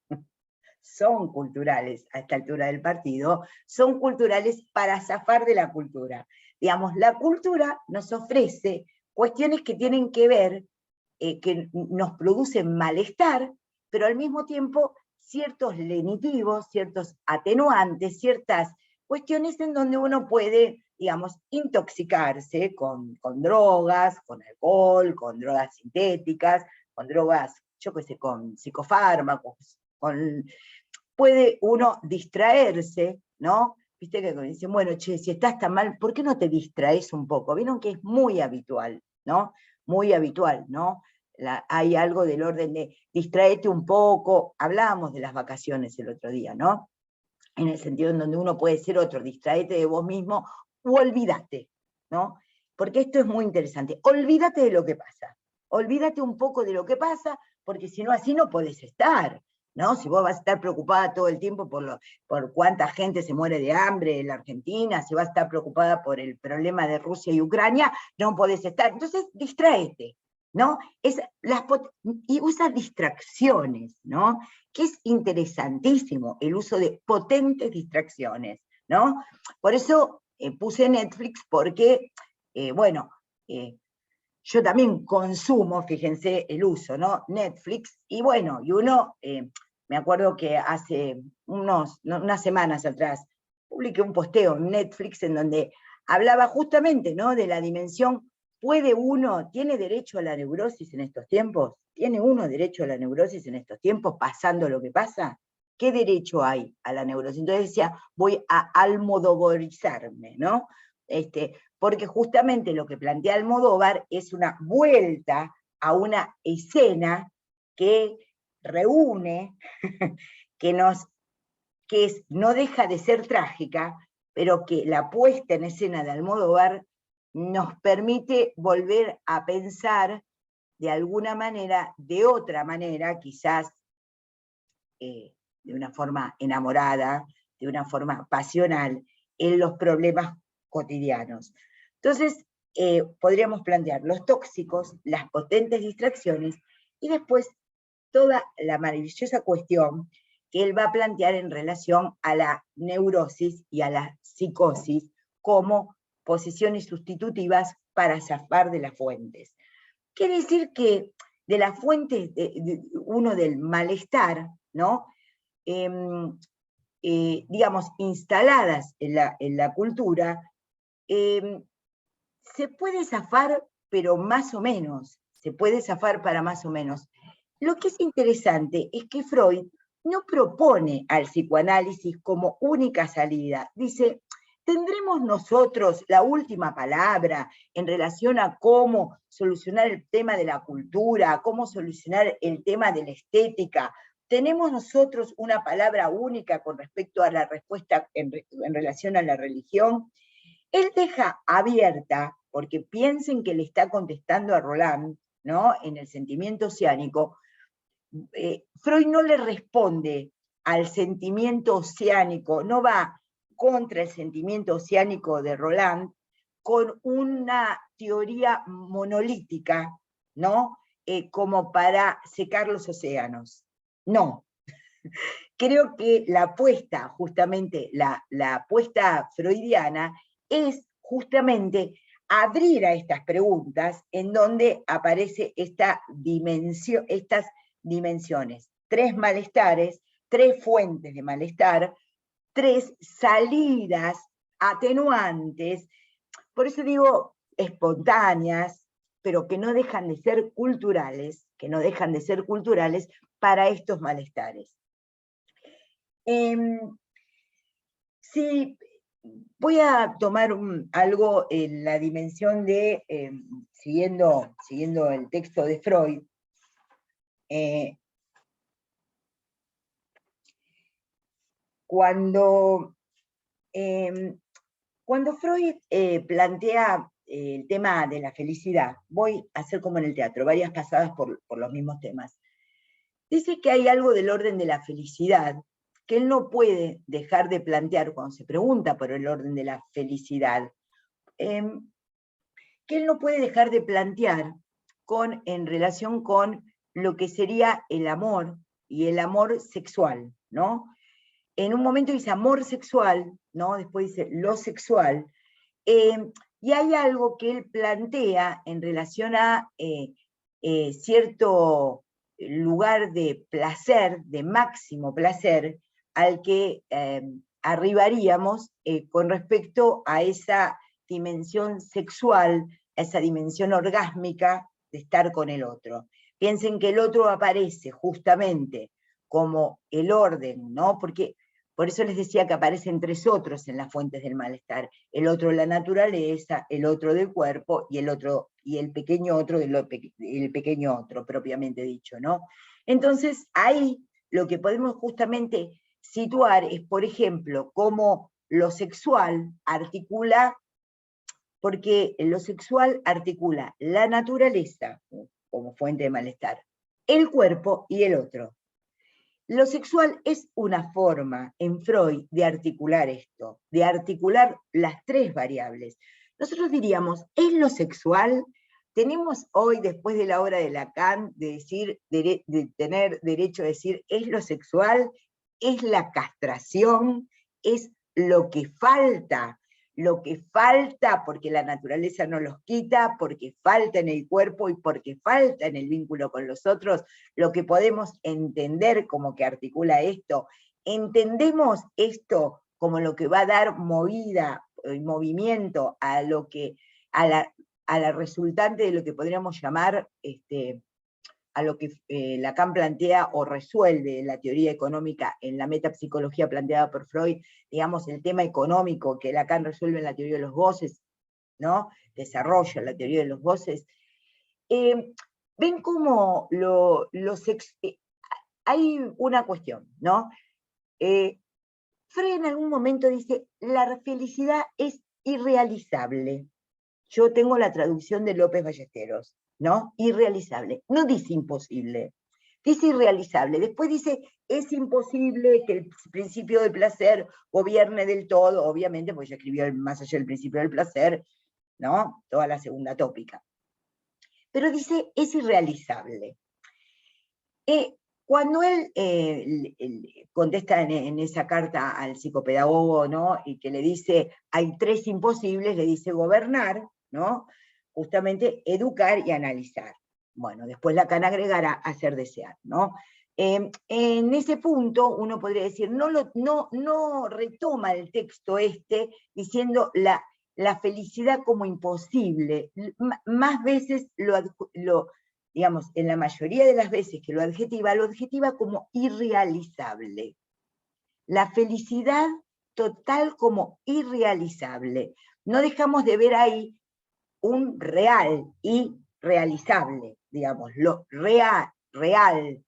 a esta altura del partido, son culturales para zafar de la cultura. Digamos, la cultura nos ofrece cuestiones que tienen que ver, que nos producen malestar, pero al mismo tiempo ciertos lenitivos, ciertos atenuantes, ciertas cuestiones en donde uno puede, digamos, intoxicarse con drogas, con alcohol, con drogas sintéticas, con drogas, yo qué sé, con psicofármacos, puede uno distraerse, ¿no? Viste que dicen, bueno, che, si estás tan mal, ¿por qué no te distraes un poco? Vieron que es muy habitual, ¿no? Muy habitual, ¿no? Hay algo del orden de distraete un poco. Hablábamos de las vacaciones el otro día, ¿no? En el sentido en donde uno puede ser otro, distraete de vos mismo u olvídate, ¿no? Porque esto es muy interesante. Olvídate de lo que pasa. Olvídate un poco de lo que pasa, porque si no, así no podés estar. ¿no? Si vos vas a estar preocupada todo el tiempo por cuánta gente se muere de hambre en la Argentina, si vas a estar preocupada por el problema de Rusia y Ucrania, no podés estar. Entonces, distráete, ¿no? Y usa distracciones, ¿no? Que es interesantísimo el uso de potentes distracciones, ¿no? Por eso puse Netflix, porque, bueno, yo también consumo, fíjense el uso, ¿no? Netflix, y bueno, y uno, me acuerdo que hace unas semanas atrás, publiqué un posteo en Netflix en donde hablaba justamente, ¿no? De la dimensión, ¿tiene derecho a la neurosis en estos tiempos? ¿Tiene uno derecho a la neurosis en estos tiempos, pasando lo que pasa? ¿Qué derecho hay a la neurosis? Entonces decía, voy a almodovarizarme, ¿no? Porque justamente lo que plantea Almodóvar es una vuelta a una escena que reúne, no deja de ser trágica, pero que la puesta en escena de Almodóvar nos permite volver a pensar de alguna manera, de otra manera, quizás de una forma enamorada, de una forma pasional, en los problemas cotidianos. Entonces, podríamos plantear los tóxicos, las potentes distracciones, y después toda la maravillosa cuestión que él va a plantear en relación a la neurosis y a la psicosis como posiciones sustitutivas para zafar de las fuentes. Quiere decir que de las fuentes, uno del malestar, ¿no? Digamos, instaladas en la cultura, se puede zafar, pero más o menos, se puede zafar para más o menos. Lo que es interesante es que Freud no propone al psicoanálisis como única salida. Dice, ¿tendremos nosotros la última palabra en relación a cómo solucionar el tema de la cultura, cómo solucionar el tema de la estética? ¿Tenemos nosotros una palabra única con respecto a la respuesta en relación a la religión? Él deja abierta, porque piensen que le está contestando a Roland, ¿no? En el sentimiento oceánico, Freud no le responde al sentimiento oceánico, no va contra el sentimiento oceánico de Roland con una teoría monolítica, ¿no? Como para secar los océanos. No. Creo que la apuesta, justamente, la apuesta freudiana es justamente abrir a estas preguntas en donde aparece estas dimensiones, 3 malestares, 3 fuentes de malestar, 3 salidas atenuantes, por eso digo espontáneas, pero que no dejan de ser culturales, para estos malestares. Sí, voy a tomar algo en la dimensión de, siguiendo el texto de Freud, cuando Freud plantea el tema de la felicidad, voy a hacer como en el teatro, varias pasadas por los mismos temas, dice que hay algo del orden de la felicidad que él no puede dejar de plantear cuando se pregunta por el orden de la felicidad, que él no puede dejar de plantear en relación con lo que sería el amor y el amor sexual, ¿no? En un momento dice amor sexual, ¿no? Después dice lo sexual, y hay algo que él plantea en relación a cierto lugar de placer, de máximo placer, al que arribaríamos con respecto a esa dimensión sexual, a esa dimensión orgásmica de estar con el otro. Piensen que el otro aparece justamente como el orden, ¿no? Porque por eso les decía que aparecen 3 otros en las fuentes del malestar. El otro de la naturaleza, el otro del cuerpo y el pequeño otro el pequeño otro, propiamente dicho, ¿no? Entonces, ahí lo que podemos justamente situar es, por ejemplo, cómo lo sexual articula, porque lo sexual articula la naturaleza como fuente de malestar, el cuerpo y el otro. Lo sexual es una forma, en Freud, de articular esto, de articular las tres variables. Nosotros diríamos, ¿es lo sexual? Tenemos hoy, después de la obra de Lacan, de tener derecho a decir, ¿es lo sexual? ¿Es la castración? ¿Es lo que falta? Lo que falta porque la naturaleza no los quita, porque falta en el cuerpo y porque falta en el vínculo con los otros, lo que podemos entender como que articula esto. Entendemos esto como lo que va a dar movida y movimiento a lo que, a la resultante de lo que podríamos llamar a lo que Lacan plantea o resuelve la teoría económica en la metapsicología planteada por Freud, digamos, el tema económico que Lacan resuelve en la teoría de los goces, ¿no? Desarrolla la teoría de los goces. Ven cómo hay una cuestión, ¿no? Freud en algún momento dice, la felicidad es irrealizable. Yo tengo la traducción de López Ballesteros, ¿no? Irrealizable. No dice imposible, dice irrealizable. Después dice, es imposible que el principio del placer gobierne del todo, obviamente, porque ya escribió Más allá del principio del placer, ¿no? Toda la segunda tópica. Pero dice, es irrealizable. Cuando él contesta en esa carta al psicopedagogo, ¿no? Y que le dice, hay tres imposibles, le dice gobernar, ¿no? Justamente educar y analizar. Bueno, después Lacan agregará hacer desear, ¿no? En ese punto uno podría decir, no retoma el texto diciendo la felicidad como imposible. Más veces digamos, en la mayoría de las veces que lo adjetiva como irrealizable. La felicidad total como irrealizable. No dejamos de ver ahí un real y realizable, digamos, lo realizable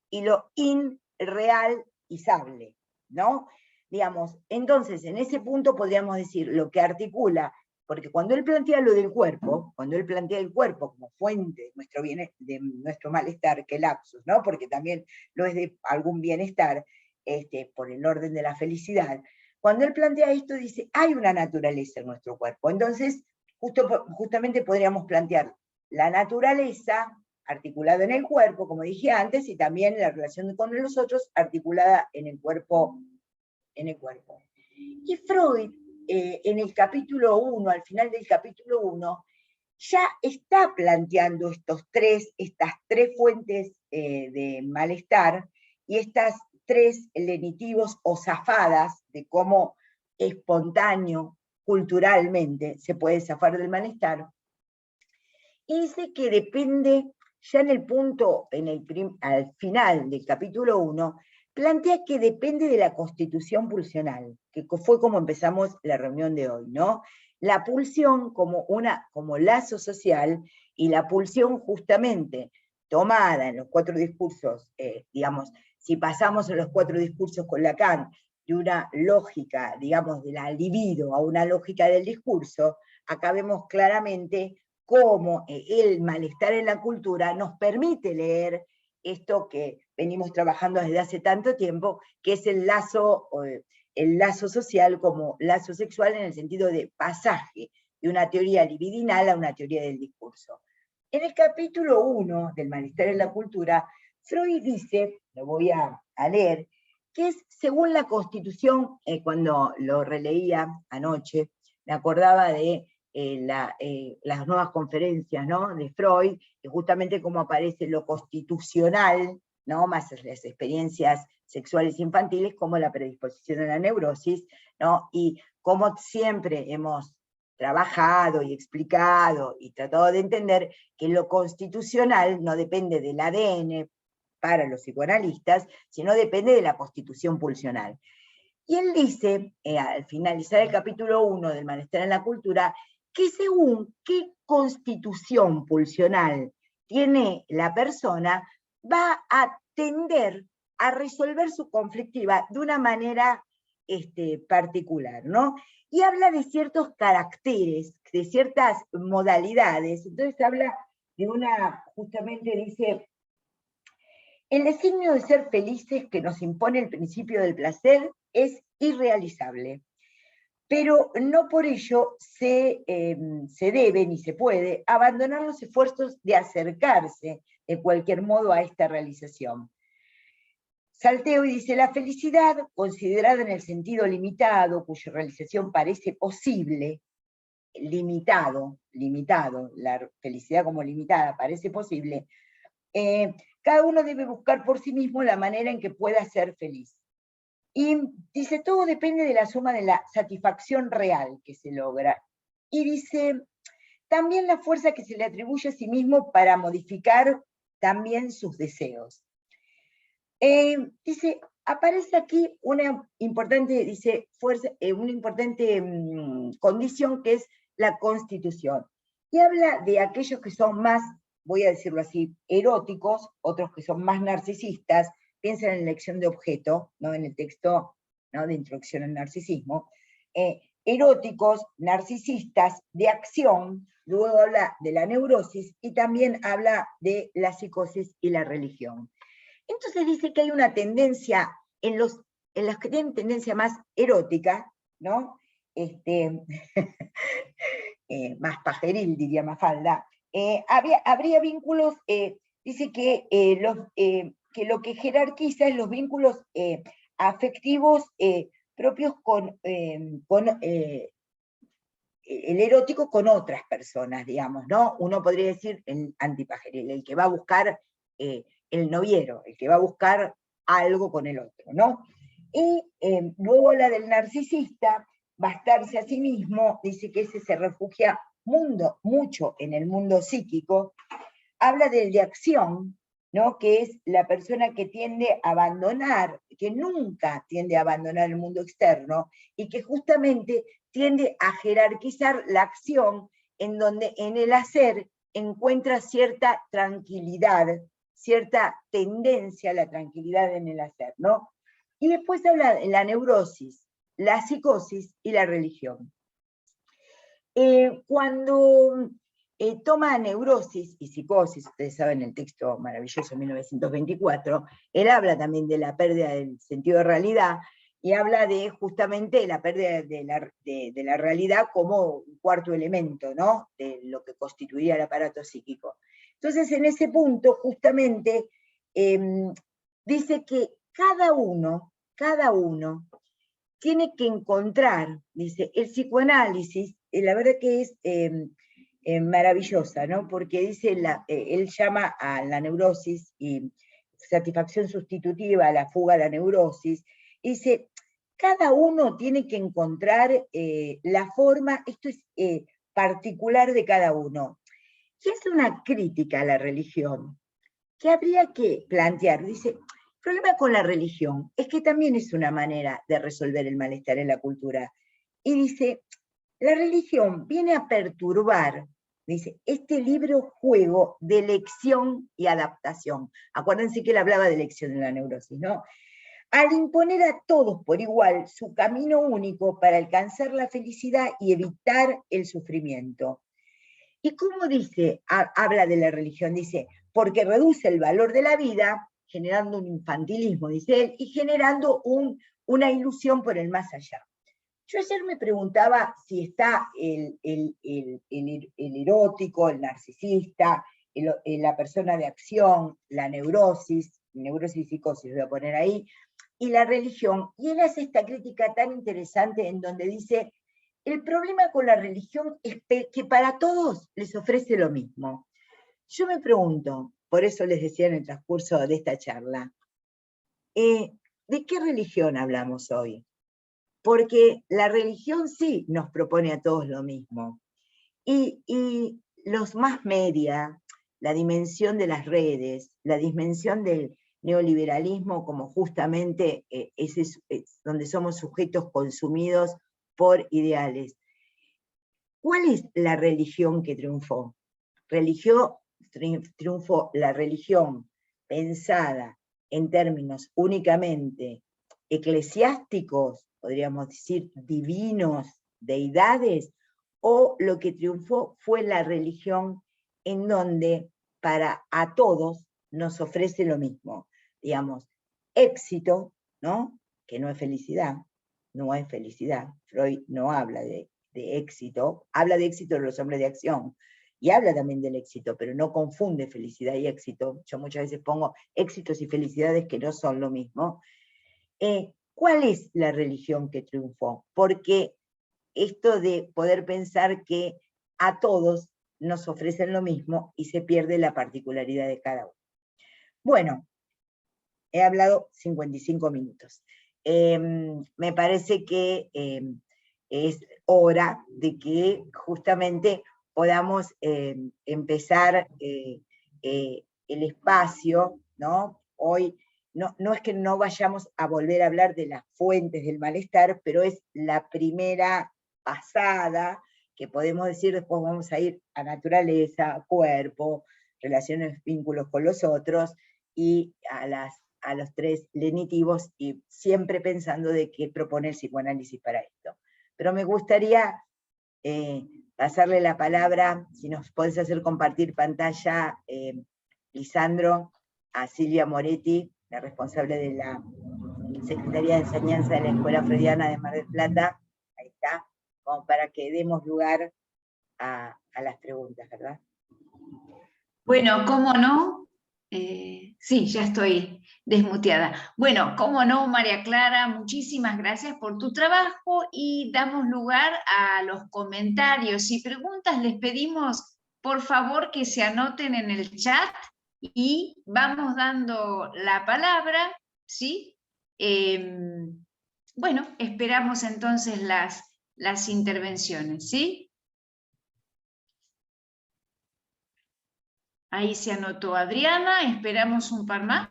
y lo irrealizable, ¿no? Digamos, entonces, en ese punto podríamos decir lo que articula, porque cuando él plantea lo del cuerpo, cuando él plantea el cuerpo como fuente de nuestro malestar, que lapsus, ¿no? Porque también lo es de algún bienestar, por el orden de la felicidad, cuando él plantea esto dice, hay una naturaleza en nuestro cuerpo, entonces justamente podríamos plantear la naturaleza articulada en el cuerpo, como dije antes, y también la relación con los otros articulada en el cuerpo. Y Freud, en el capítulo 1, al final del capítulo 1, ya está planteando estas tres fuentes de malestar y estas tres lenitivos o zafadas de cómo espontáneo, culturalmente, se puede zafar del malestar. Y dice que depende, ya en el punto, al final del capítulo 1, plantea que depende de la constitución pulsional, que fue como empezamos la reunión de hoy, ¿no? La pulsión como lazo social, y la pulsión justamente tomada en los 4 discursos, digamos, si pasamos en los 4 discursos con Lacan, de una lógica, digamos, de la libido a una lógica del discurso, acá vemos claramente cómo el malestar en la cultura nos permite leer esto que venimos trabajando desde hace tanto tiempo, que es el lazo social como lazo sexual en el sentido de pasaje de una teoría libidinal a una teoría del discurso. En el capítulo 1 del malestar en la cultura, Freud dice, lo voy a leer, que es según la Constitución, cuando lo releía anoche, me acordaba de las nuevas conferencias, ¿no? De Freud, que justamente cómo aparece lo constitucional, ¿no? Más las experiencias sexuales infantiles, como la predisposición a la neurosis, ¿no? Y como siempre hemos trabajado y explicado y tratado de entender que lo constitucional no depende del ADN para los psicoanalistas, sino depende de la constitución pulsional. Y él dice, al finalizar el capítulo 1 del malestar en la cultura, que según qué constitución pulsional tiene la persona, va a tender a resolver su conflictiva de una manera particular, ¿no? Y habla de ciertos caracteres, de ciertas modalidades. Entonces habla de justamente dice, El designio de ser felices que nos impone el principio del placer es irrealizable, pero no por ello se debe ni se puede abandonar los esfuerzos de acercarse de cualquier modo a esta realización. Salteo y dice, la felicidad, considerada en el sentido limitado, cuya realización parece posible, limitado, la felicidad como limitada parece posible, cada uno debe buscar por sí mismo la manera en que pueda ser feliz. Y dice, todo depende de la suma de la satisfacción real que se logra. Y dice, también la fuerza que se le atribuye a sí mismo para modificar también sus deseos. Dice, aparece aquí una importante, dice, una importante condición que es la constitución. Y habla de aquellos que son más, voy a decirlo así, eróticos, otros que son más narcisistas. Piensen en la elección de objeto, ¿no? En el texto, ¿no?, de introducción al narcisismo. Eróticos, narcisistas, de acción, luego habla de la neurosis y también habla de la psicosis y la religión. Entonces dice que hay una tendencia en los que tienen tendencia más erótica, ¿no? Más pajeril, diría Mafalda, habría vínculos, dice que lo que jerarquiza es los vínculos afectivos propios con el erótico con otras personas, digamos, ¿no? Uno podría decir el antipajeril, el que va a buscar el noviero, el que va a buscar algo con el otro, ¿no? Y luego la del narcisista, bastarse a sí mismo, dice que ese se refugia mucho en el mundo psíquico. Habla del de acción, ¿no?, que es la persona que tiende a abandonar, que nunca tiende a abandonar el mundo externo, y que justamente tiende a jerarquizar la acción, en donde en el hacer encuentra cierta tranquilidad, cierta tendencia a la tranquilidad en el hacer, ¿no? Y después habla de la neurosis, la psicosis y la religión. Cuando toma neurosis y psicosis, ustedes saben el texto maravilloso 1924, él habla también de la pérdida del sentido de realidad, y habla de justamente la pérdida de la realidad como un cuarto elemento, ¿no?, de lo que constituiría el aparato psíquico. Entonces, en ese punto, justamente, dice que cada uno tiene que encontrar, dice, el psicoanálisis, la verdad que es maravillosa, ¿no? Porque dice, él llama a la neurosis y satisfacción sustitutiva, la fuga a la neurosis, y dice, cada uno tiene que encontrar la forma, esto es particular de cada uno. Y es una crítica a la religión, que habría que plantear, dice, el problema con la religión es que también es una manera de resolver el malestar en la cultura. Y dice, la religión viene a perturbar, dice, este libro juego de elección y adaptación. Acuérdense que él hablaba de elección en la neurosis, ¿no? Al imponer a todos por igual su camino único para alcanzar la felicidad y evitar el sufrimiento. ¿Y cómo dice, habla de la religión? Dice, porque reduce el valor de la vida, generando un infantilismo, dice él, y generando una ilusión por el más allá. Yo ayer me preguntaba si está el erótico, el narcisista, la persona de acción, la neurosis y psicosis, voy a poner ahí, y la religión, y él hace esta crítica tan interesante en donde dice, el problema con la religión es que para todos les ofrece lo mismo. Yo me pregunto, por eso les decía en el transcurso de esta charla, ¿de qué religión hablamos hoy? Porque la religión sí nos propone a todos lo mismo. Y los más media, la dimensión de las redes, la dimensión del neoliberalismo como justamente es donde somos sujetos consumidos por ideales. ¿Cuál es la religión que triunfó? Triunfó la religión pensada en términos únicamente eclesiásticos, podríamos decir divinos, deidades, o lo que triunfó fue la religión en donde para a todos nos ofrece lo mismo. digamos, éxito, ¿no? Que no es felicidad, no es felicidad. Freud no habla de éxito, habla de éxito de los hombres de acción, y habla también del éxito, pero no confunde felicidad y éxito. Yo muchas veces pongo éxitos y felicidades que no son lo mismo. ¿Cuál es la religión que triunfó? Porque esto de poder pensar que a todos nos ofrecen lo mismo y se pierde la particularidad de cada uno. Bueno, he hablado 55 minutos. Me parece que es hora de que justamente podamos empezar el espacio, ¿no? Hoy no es que no vayamos a volver a hablar de las fuentes del malestar, pero es la primera pasada que podemos decir, después vamos a ir a naturaleza, cuerpo, relaciones, vínculos con los otros, y a los 3 lenitivos, y siempre pensando de qué propone el psicoanálisis para esto. Pero me gustaría pasarle la palabra, si nos podés hacer compartir pantalla, Lisandro, a Silvia Moretti, la responsable de la Secretaría de Enseñanza de la Escuela Freudiana de Mar del Plata. Ahí está, como para que demos lugar a las preguntas, ¿verdad? Bueno, ¿cómo no? Sí, ya estoy desmuteada. Bueno, ¿cómo no, María Clara? Muchísimas gracias por tu trabajo y damos lugar a los comentarios y preguntas. Les pedimos, por favor, que se anoten en el chat y vamos dando la palabra, ¿sí? Bueno, esperamos entonces las intervenciones, ¿sí? Ahí se anotó Adriana, esperamos un par más.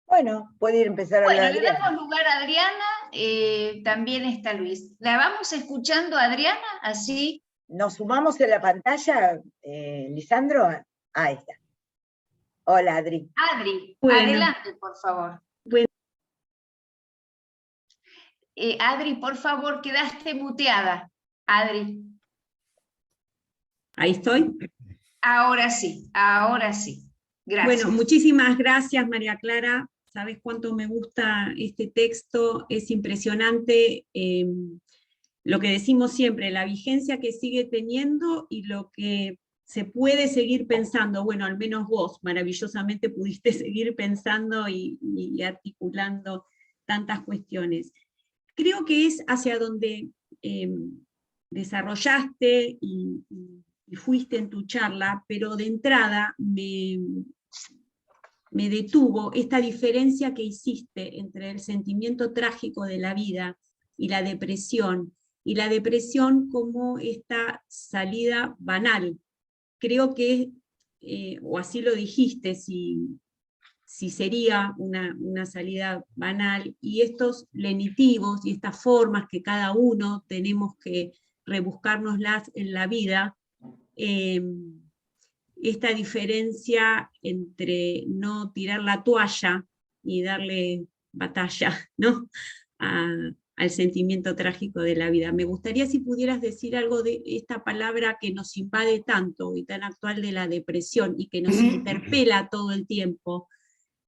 Bueno, puede ir a empezar a hablar. Bueno, le damos lugar a Adriana, también está Luis. ¿La vamos escuchando, Adriana? Así. ¿Nos sumamos en la pantalla, Lisandro? Ahí está. Hola, Adri. Adri, bueno, adelante, por favor. Bueno. Adri, por favor, quedaste muteada. Adri. Ahí estoy. Ahora sí, ahora sí. Gracias. Bueno, muchísimas gracias, María Clara. Sabes cuánto me gusta este texto, es impresionante lo que decimos siempre, la vigencia que sigue teniendo y lo que se puede seguir pensando. Bueno, al menos vos maravillosamente pudiste seguir pensando y articulando tantas cuestiones. Creo que es hacia donde desarrollaste y fuiste en tu charla, pero de entrada me detuvo esta diferencia que hiciste entre el sentimiento trágico de la vida y la depresión como esta salida banal. Creo que, o así lo dijiste, si sería una salida banal, y estos lenitivos y estas formas que cada uno tenemos que rebuscárnoslas en la vida, esta diferencia entre no tirar la toalla y darle batalla, ¿no? Al sentimiento trágico de la vida. Me gustaría si pudieras decir algo de esta palabra que nos invade tanto y tan actual de la depresión y que nos interpela todo el tiempo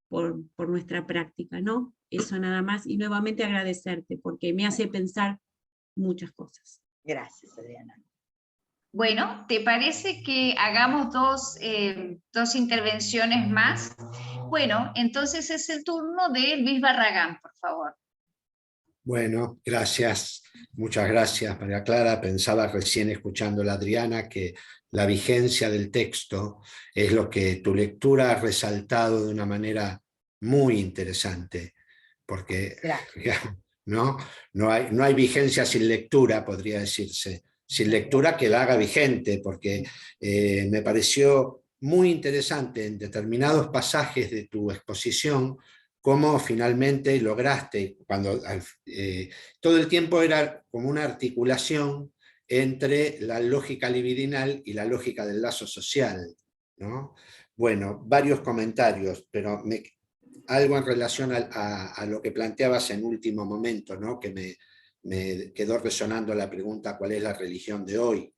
por nuestra práctica, ¿no? Eso nada más, y nuevamente agradecerte porque me hace pensar muchas cosas. Gracias, Adriana. Bueno, ¿te parece que hagamos dos intervenciones más? Bueno, entonces es el turno de Luis Barragán, por favor. Bueno, gracias, muchas gracias, María Clara. Pensaba recién escuchando a la Adriana que la vigencia del texto es lo que tu lectura ha resaltado de una manera muy interesante, porque no hay vigencia sin lectura, podría decirse. Sin lectura que la haga vigente, porque me pareció muy interesante en determinados pasajes de tu exposición cómo finalmente lograste, cuando todo el tiempo era como una articulación entre la lógica libidinal y la lógica del lazo social, ¿no? Bueno, varios comentarios, pero algo en relación a lo que planteabas en último momento, ¿no? Que me quedó resonando la pregunta: ¿cuál es la religión de hoy?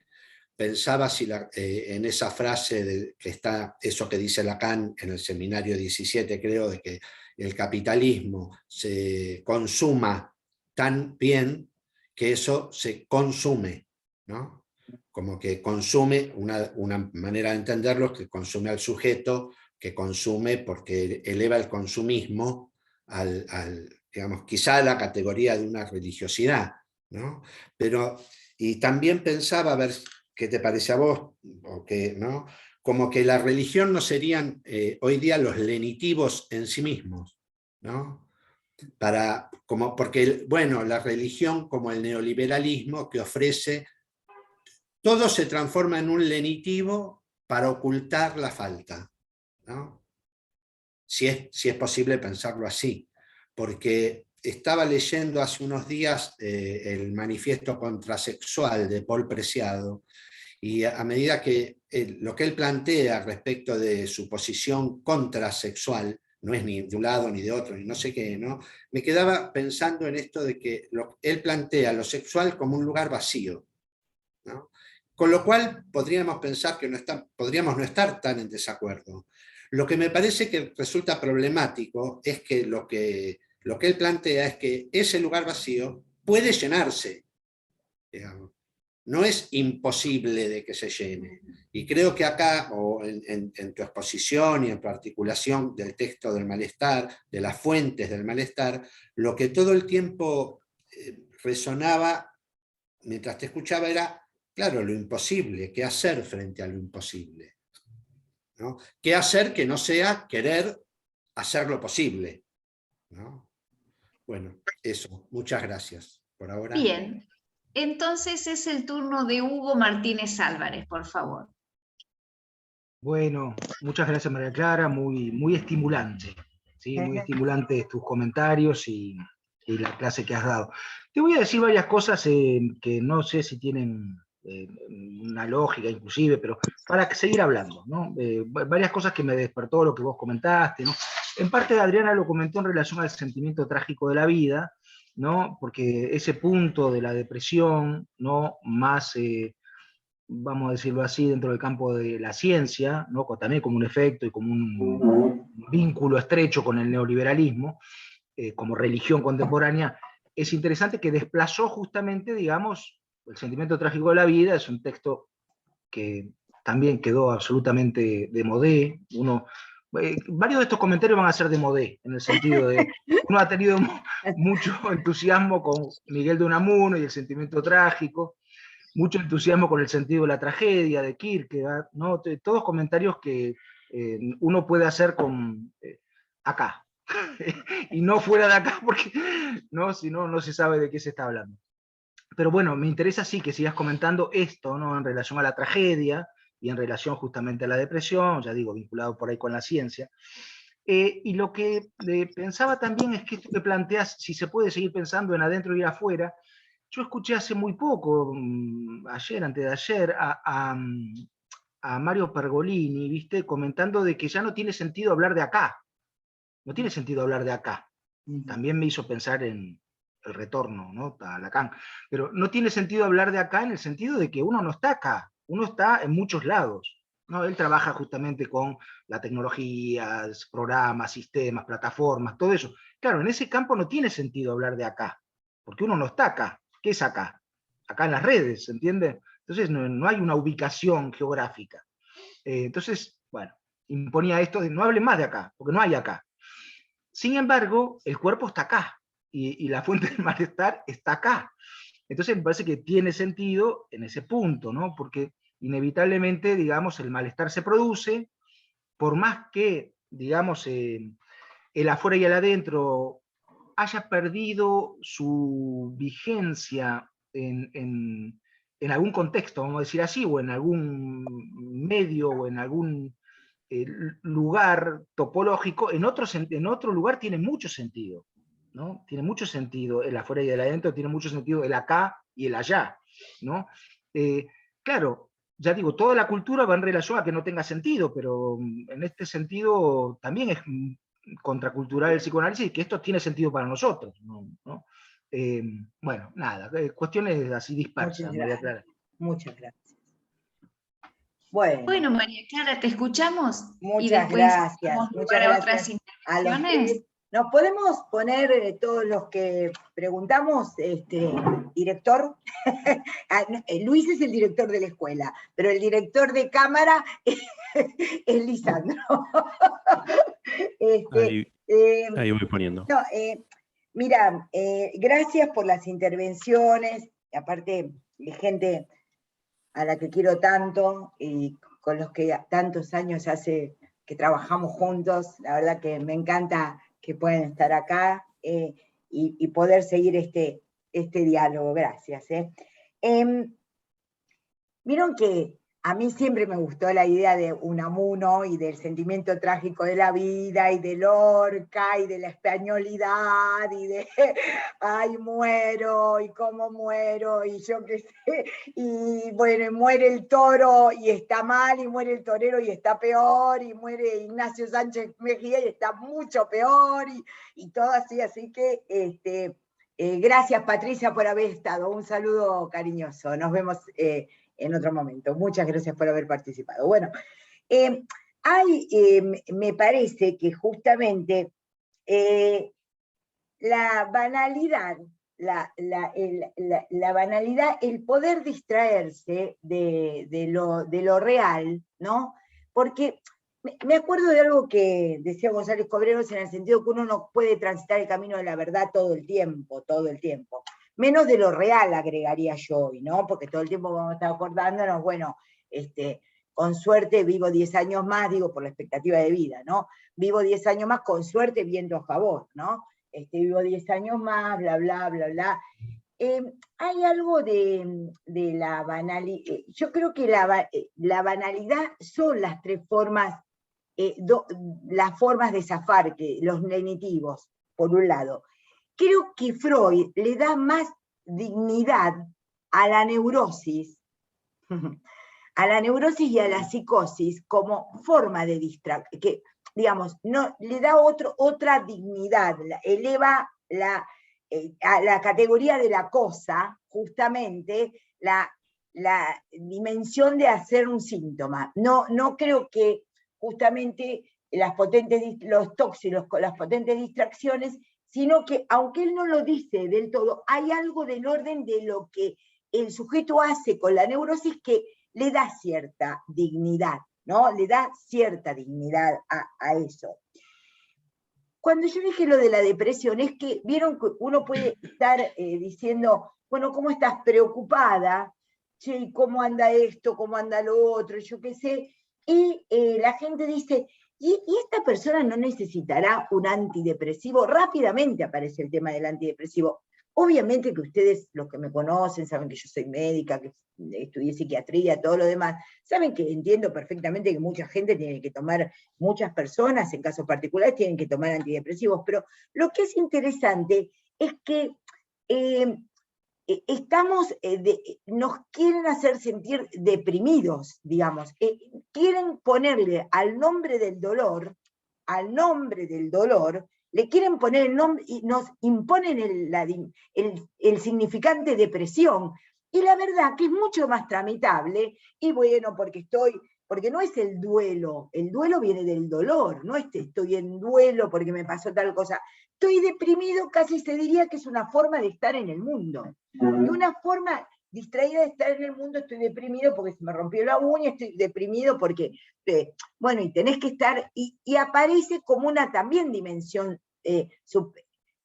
pensaba si en esa frase que está, eso que dice Lacan en el seminario 17, creo, de que el capitalismo se consuma tan bien que eso se consume, ¿no? Como que consume, una manera de entenderlo es que consume al sujeto, que consume porque eleva el consumismo digamos, quizá a la categoría de una religiosidad, ¿no? Pero, y también pensaba, a ver qué te parece a vos, o que, ¿no? Como que la religión no serían hoy día los lenitivos en sí mismos, ¿no? Porque, bueno, la religión como el neoliberalismo que ofrece, todo se transforma en un lenitivo para ocultar la falta, ¿no? Si es posible pensarlo así, porque estaba leyendo hace unos días el manifiesto contrasexual de Paul Preciado, y a medida que lo que él plantea respecto de su posición contrasexual, no es ni de un lado ni de otro, ni no sé qué, ¿no? Me quedaba pensando en esto de que él plantea lo sexual como un lugar vacío, ¿no? Con lo cual podríamos pensar que podríamos no estar tan en desacuerdo. Lo que me parece que resulta problemático es que lo que él plantea es que ese lugar vacío puede llenarse, digamos. No es imposible de que se llene. Y creo que acá, o en tu exposición y en tu articulación del texto del malestar, de las fuentes del malestar, lo que todo el tiempo resonaba mientras te escuchaba era, claro, lo imposible, qué hacer frente a lo imposible, ¿no? ¿Qué hacer que no sea querer hacer lo posible, ¿no? Bueno, eso, muchas gracias. Por ahora. Bien, entonces es el turno de Hugo Martínez Álvarez, por favor. Bueno, muchas gracias María Clara, muy estimulante, ¿sí? Muy estimulante tus comentarios y la clase que has dado. Te voy a decir varias cosas que no sé si tienen una lógica inclusive, pero para seguir hablando, ¿no? Varias cosas que me despertó lo que vos comentaste, ¿no? En parte Adriana lo comentó en relación al sentimiento trágico de la vida, ¿no? Porque ese punto de la depresión, ¿no? Más... vamos a decirlo así, dentro del campo de la ciencia, ¿no? También como un efecto y como un vínculo estrecho con el neoliberalismo, como religión contemporánea, es interesante que desplazó justamente, digamos, el sentimiento trágico de la vida. Es un texto que también quedó absolutamente de modé. Varios de estos comentarios van a ser de modé, en el sentido de, uno ha tenido mucho entusiasmo con Miguel de Unamuno y el sentimiento trágico, mucho entusiasmo con el sentido de la tragedia, de Kierkegaard, ¿no? Todos comentarios que uno puede hacer con acá, y no fuera de acá, porque ¿no? Si no, no se sabe de qué se está hablando. Pero bueno, me interesa sí que sigas comentando esto, ¿no? En relación a la tragedia y en relación justamente a la depresión, ya digo, vinculado por ahí con la ciencia. Y lo que pensaba también es que esto que planteas, si se puede seguir pensando en adentro y afuera. Yo escuché hace muy poco, ayer, antes de ayer, a Mario Pergolini, ¿viste? Comentando de que ya no tiene sentido hablar de acá. No tiene sentido hablar de acá. También me hizo pensar en el retorno, ¿no? A Lacan. Pero no tiene sentido hablar de acá en el sentido de que uno no está acá, uno está en muchos lados, ¿no? Él trabaja justamente con la tecnología, programas, sistemas, plataformas, todo eso. Claro, en ese campo no tiene sentido hablar de acá, porque uno no está acá. ¿Qué es acá? Acá en las redes, ¿se entiende? Entonces no hay una ubicación geográfica. Entonces, bueno, imponía esto de no hable más de acá, porque no hay acá. Sin embargo, el cuerpo está acá, y la fuente del malestar está acá. Entonces me parece que tiene sentido en ese punto, ¿no? Porque inevitablemente, digamos, el malestar se produce, por más que, digamos, el afuera y el adentro haya perdido su vigencia en algún contexto, vamos a decir así, o en algún medio, o en algún lugar topológico, en otro lugar tiene mucho sentido, ¿no? Tiene mucho sentido el afuera y el adentro, tiene mucho sentido el acá y el allá, ¿no? Claro, ya digo, toda la cultura va en relación a que no tenga sentido, pero en este sentido también es contracultural el psicoanálisis, que esto tiene sentido para nosotros, ¿no? Bueno, nada, cuestiones así dispersas, María Clara. Muchas gracias. Bueno, María Clara, ¿te escuchamos? Y Muchas después gracias. damos Muchas lugar a otras gracias a los intervenciones. que nos podemos poner todos los que preguntamos, director. Luis es el director de la escuela, pero el director de cámara es Lisandro. Ahí voy poniendo. No, mira, gracias por las intervenciones, aparte de gente a la que quiero tanto y con los que tantos años hace que trabajamos juntos. La verdad que me encanta que puedan estar acá y poder seguir este diálogo. Gracias. Vieron que a mí siempre me gustó la idea de Unamuno y del sentimiento trágico de la vida y de Lorca y de la españolidad y de ay, muero y cómo muero y yo qué sé, y bueno, y muere el toro y está mal, y muere el torero y está peor, y muere Ignacio Sánchez Mejía y está mucho peor, y todo así, así que gracias Patricia por haber estado, un saludo cariñoso, nos vemos en otro momento. Muchas gracias por haber participado. Bueno, me parece que justamente la banalidad, la banalidad, el poder distraerse de lo real, ¿no? Porque me acuerdo de algo que decía González Cobreros en el sentido que uno no puede transitar el camino de la verdad todo el tiempo. Menos de lo real, agregaría yo hoy, ¿no? Porque todo el tiempo vamos a estar acordándonos, bueno, con suerte vivo 10 años más, digo, por la expectativa de vida, ¿no? Vivo 10 años más, con suerte, viento a favor, ¿no? Vivo 10 años más, bla, bla, bla, bla. Hay algo de la banalidad, yo creo que la banalidad son las tres formas, las formas de zafar, los lenitivos, por un lado. Creo que Freud le da más dignidad a la neurosis y a la psicosis como forma de distracción, que, digamos, no, le da otra dignidad, eleva a la categoría de la cosa, justamente, la dimensión de hacer un síntoma. No creo que justamente los tóxicos, las potentes distracciones, sino que, aunque él no lo dice del todo, hay algo del orden de lo que el sujeto hace con la neurosis que le da cierta dignidad, ¿no? Le da cierta dignidad a eso. Cuando yo dije lo de la depresión, es que vieron que uno puede estar diciendo, bueno, ¿cómo estás preocupada? Che, ¿cómo anda esto? ¿Cómo anda lo otro? Yo qué sé. Y la gente dice, ¿y esta persona no necesitará un antidepresivo? Rápidamente aparece el tema del antidepresivo. Obviamente que ustedes, los que me conocen, saben que yo soy médica, que estudié psiquiatría, todo lo demás, saben que entiendo perfectamente que mucha gente tiene que tomar, muchas personas en casos particulares tienen que tomar antidepresivos, pero lo que es interesante es que nos quieren hacer sentir deprimidos, digamos, quieren ponerle al nombre del dolor, le quieren poner el nombre y nos imponen el significante depresión. Y la verdad que es mucho más tramitable, y bueno, porque no es el duelo viene del dolor, no estoy en duelo porque me pasó tal cosa. Estoy deprimido, casi se diría que es una forma de estar en el mundo. Y una forma distraída de estar en el mundo, estoy deprimido porque se me rompió la uña, estoy deprimido porque, bueno, y tenés que estar, y aparece como una también dimensión,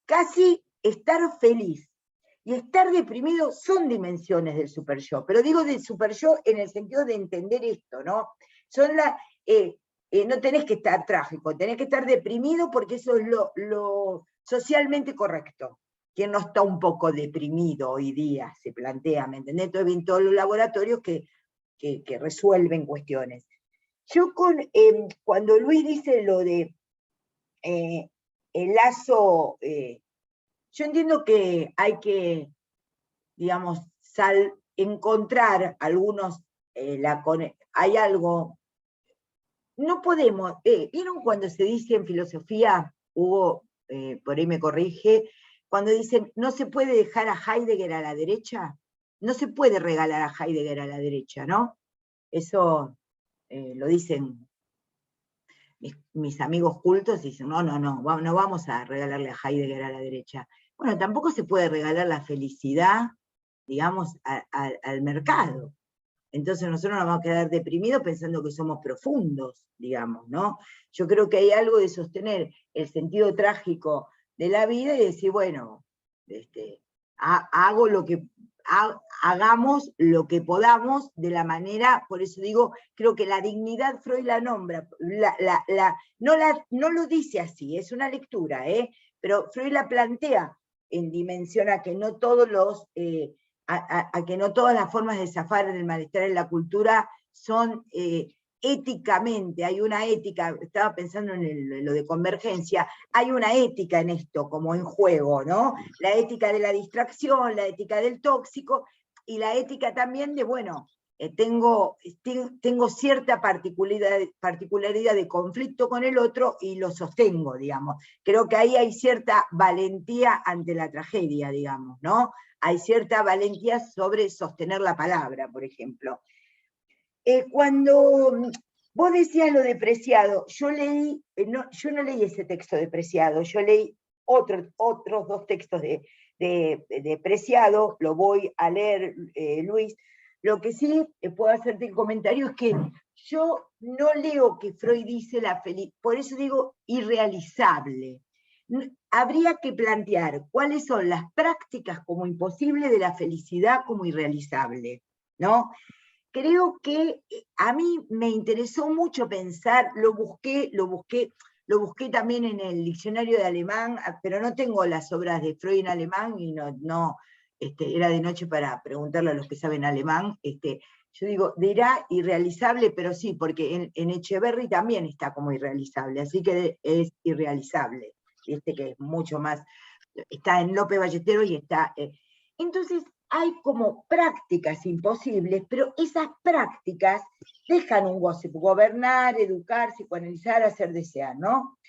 casi estar feliz y estar deprimido son dimensiones del super yo, pero digo del super yo en el sentido de entender esto, ¿no? No tenés que estar trágico, tenés que estar deprimido porque eso es lo socialmente correcto. ¿Quién no está un poco deprimido hoy día? Se plantea, ¿me entendés? Entonces ven todos los laboratorios que resuelven cuestiones. Yo cuando Luis dice lo de el lazo, yo entiendo que hay que, digamos, encontrar algunos, hay algo, no podemos, ¿vieron cuando se dice en filosofía, Hugo, por ahí me corrige, cuando dicen, no se puede dejar a Heidegger a la derecha? No se puede regalar a Heidegger a la derecha, ¿no? Eso lo dicen mis amigos cultos, dicen, no vamos a regalarle a Heidegger a la derecha. Bueno, tampoco se puede regalar la felicidad, digamos, al mercado. Entonces nosotros nos vamos a quedar deprimidos pensando que somos profundos, digamos, ¿no? Yo creo que hay algo de sostener el sentido trágico de la vida y decir, bueno, hagamos lo que podamos de la manera, por eso digo, creo que la dignidad Freud la nombra, no lo dice así, es una lectura, pero Freud la plantea en dimensión a que no todos los... a que no todas las formas de zafar del malestar en la cultura son éticamente, hay una ética, estaba pensando en lo de convergencia, hay una ética en esto, como en juego, ¿no? La ética de la distracción, la ética del tóxico, y la ética también de, bueno, tengo cierta particularidad de conflicto con el otro y lo sostengo, digamos. Creo que ahí hay cierta valentía ante la tragedia, digamos, ¿no? Hay cierta valentía sobre sostener la palabra, por ejemplo. Cuando vos decías lo de Preciado, yo no leí ese texto de Preciado, yo leí otros dos textos de Preciado, lo voy a leer, Luis. Lo que sí puedo hacerte el comentario es que yo no leo que Freud dice la felicidad, por eso digo irrealizable. Habría que plantear cuáles son las prácticas como imposible de la felicidad como irrealizable, ¿no? Creo que a mí me interesó mucho pensar, lo busqué también en el diccionario de alemán, pero no tengo las obras de Freud en alemán y era de noche para preguntarle a los que saben alemán. Yo digo, dirá irrealizable, pero sí, porque en Echeverry también está como irrealizable, así que es irrealizable, que es mucho más, está en Lope Ballesteros y está... entonces, hay como prácticas imposibles, pero esas prácticas dejan un goce, gobernar, educar, psicoanalizar, hacer desear, ¿no?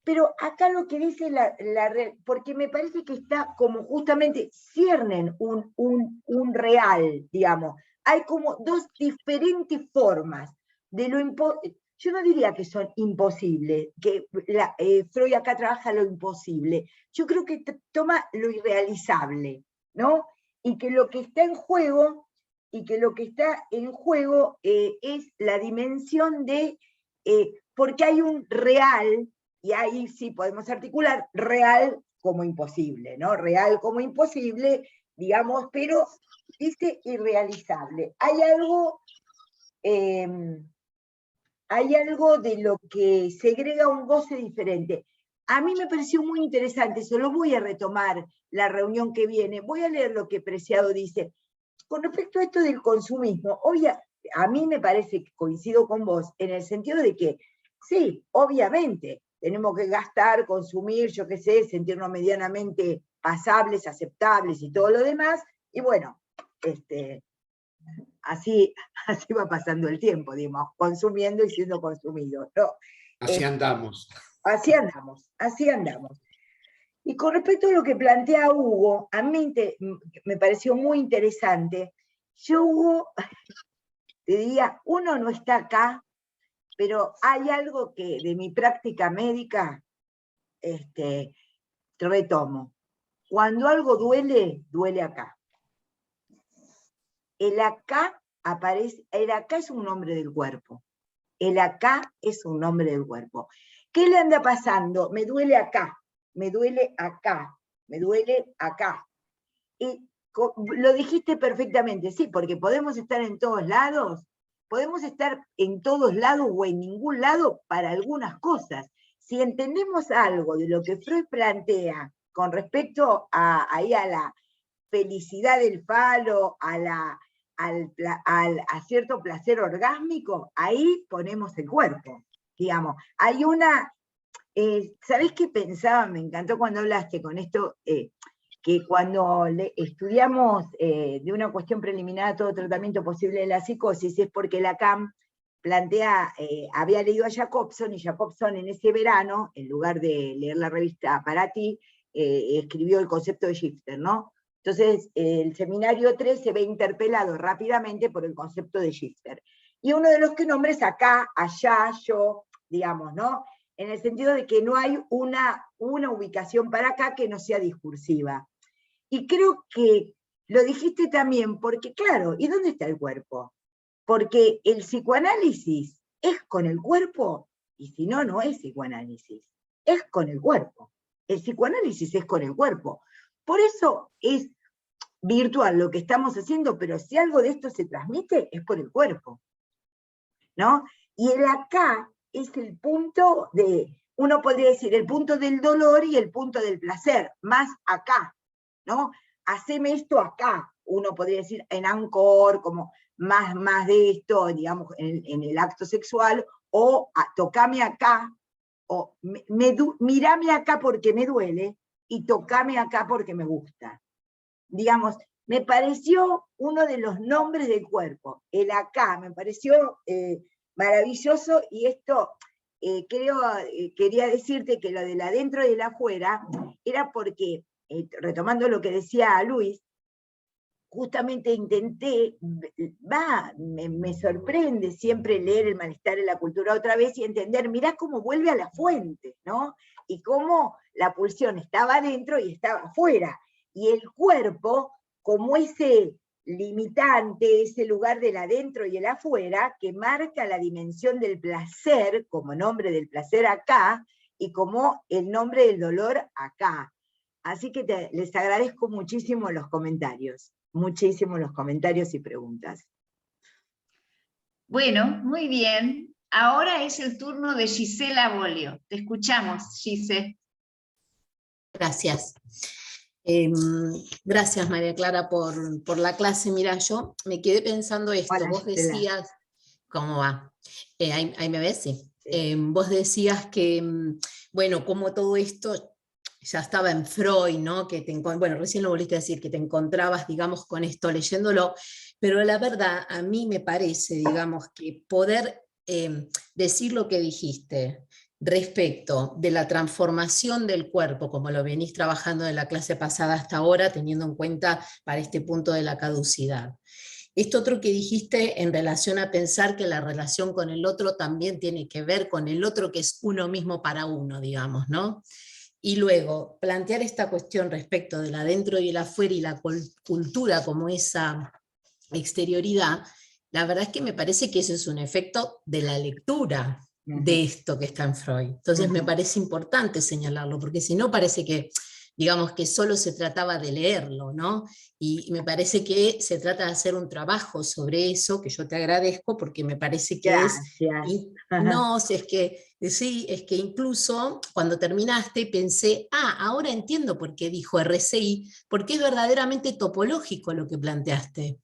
Pero acá lo que dice porque me parece que está como justamente ciernen un real, digamos. Hay como dos diferentes formas de lo imposible. Yo no diría que son imposibles, que Freud acá trabaja lo imposible. Yo creo que toma lo irrealizable, ¿no? Y que lo que está en juego, es la dimensión de, porque hay un real, y ahí sí podemos articular real como imposible, ¿no? Real como imposible, digamos, pero dice irrealizable. Hay algo de lo que segrega un goce diferente. A mí me pareció muy interesante, se lo voy a retomar la reunión que viene, voy a leer lo que Preciado dice. Con respecto a esto del consumismo, a mí me parece que coincido con vos, en el sentido de que, sí, obviamente, tenemos que gastar, consumir, yo qué sé, sentirnos medianamente pasables, aceptables y todo lo demás, y bueno, así va pasando el tiempo, digamos, consumiendo y siendo consumidos, ¿no? Así andamos. Así andamos. Y con respecto a lo que plantea Hugo, a mí me pareció muy interesante. Yo, Hugo, te diría, uno no está acá, pero hay algo que de mi práctica médica retomo. Cuando algo duele, duele acá. El acá es un nombre del cuerpo. El acá es un nombre del cuerpo. ¿Qué le anda pasando? Me duele acá, me duele acá, me duele acá. Y lo dijiste perfectamente, sí, porque podemos estar en todos lados o en ningún lado para algunas cosas. Si entendemos algo de lo que Freud plantea con respecto a la felicidad del falo, a cierto placer orgásmico, ahí ponemos el cuerpo, digamos. Hay una, ¿sabés qué pensaba? Me encantó cuando hablaste con esto, que cuando estudiamos de una cuestión preliminar a todo tratamiento posible de la psicosis, es porque Lacan plantea, había leído a Jacobson, y Jacobson en ese verano, en lugar de leer la revista Para Ti, escribió el concepto de Shifter, ¿no? Entonces, el seminario 3 se ve interpelado rápidamente por el concepto de Shifter. y uno de los que nombra es acá, allá, yo, digamos, ¿no? En el sentido de que no hay una ubicación para acá que no sea discursiva. Y creo que lo dijiste también, porque claro, ¿y dónde está el cuerpo? Porque el psicoanálisis es con el cuerpo, y si no, no es psicoanálisis, es con el cuerpo. El psicoanálisis es con el cuerpo. Por eso es virtual lo que estamos haciendo, pero si algo de esto se transmite, es por el cuerpo, ¿no? Y el acá es el punto de, uno podría decir, el punto del dolor y el punto del placer, más acá, ¿no? Haceme esto acá, uno podría decir en Angkor, como más de esto, digamos, en el acto sexual, o tocame acá, o mirame acá porque me duele, y tocame acá porque me gusta. Digamos, me pareció uno de los nombres del cuerpo, el acá, me pareció maravilloso, y esto quería decirte que lo del adentro y el afuera era porque, retomando lo que decía Luis, justamente intenté, me sorprende siempre leer El malestar en la cultura otra vez y entender, mirá cómo vuelve a la fuente, ¿no? Y cómo la pulsión estaba adentro y estaba afuera, y el cuerpo como ese limitante, ese lugar del adentro y el afuera, que marca la dimensión del placer, como nombre del placer acá, y como el nombre del dolor acá. Así que les agradezco muchísimo los comentarios y preguntas. Bueno, muy bien. Ahora es el turno de Gisela Bolio. Te escuchamos, Gise. Gracias. Gracias, María Clara, por la clase. Mira, yo me quedé pensando esto. Hola, vos Gisela. decías, ¿cómo va? ¿Ahí me ves? Sí. Sí. Vos decías que, bueno, como todo esto ya estaba en Freud, ¿no? Bueno, recién lo volviste a decir, que te encontrabas, digamos, con esto leyéndolo, pero la verdad, a mí me parece, digamos, que poder decir lo que dijiste respecto de la transformación del cuerpo, como lo venís trabajando en la clase pasada hasta ahora, teniendo en cuenta para este punto de la caducidad. Esto otro que dijiste en relación a pensar que la relación con el otro también tiene que ver con el otro que es uno mismo para uno, digamos, ¿no? Y luego plantear esta cuestión respecto del adentro y el afuera y la cultura como esa exterioridad, la verdad es que me parece que ese es un efecto de la lectura de esto que está en Freud. Entonces me parece importante señalarlo, porque si no parece que, digamos, que solo se trataba de leerlo, ¿no? Y me parece que se trata de hacer un trabajo sobre eso, que yo te agradezco, porque me parece que no, es que sí, es que incluso cuando terminaste pensé, ahora entiendo por qué dijo RCI, porque es verdaderamente topológico lo que planteaste.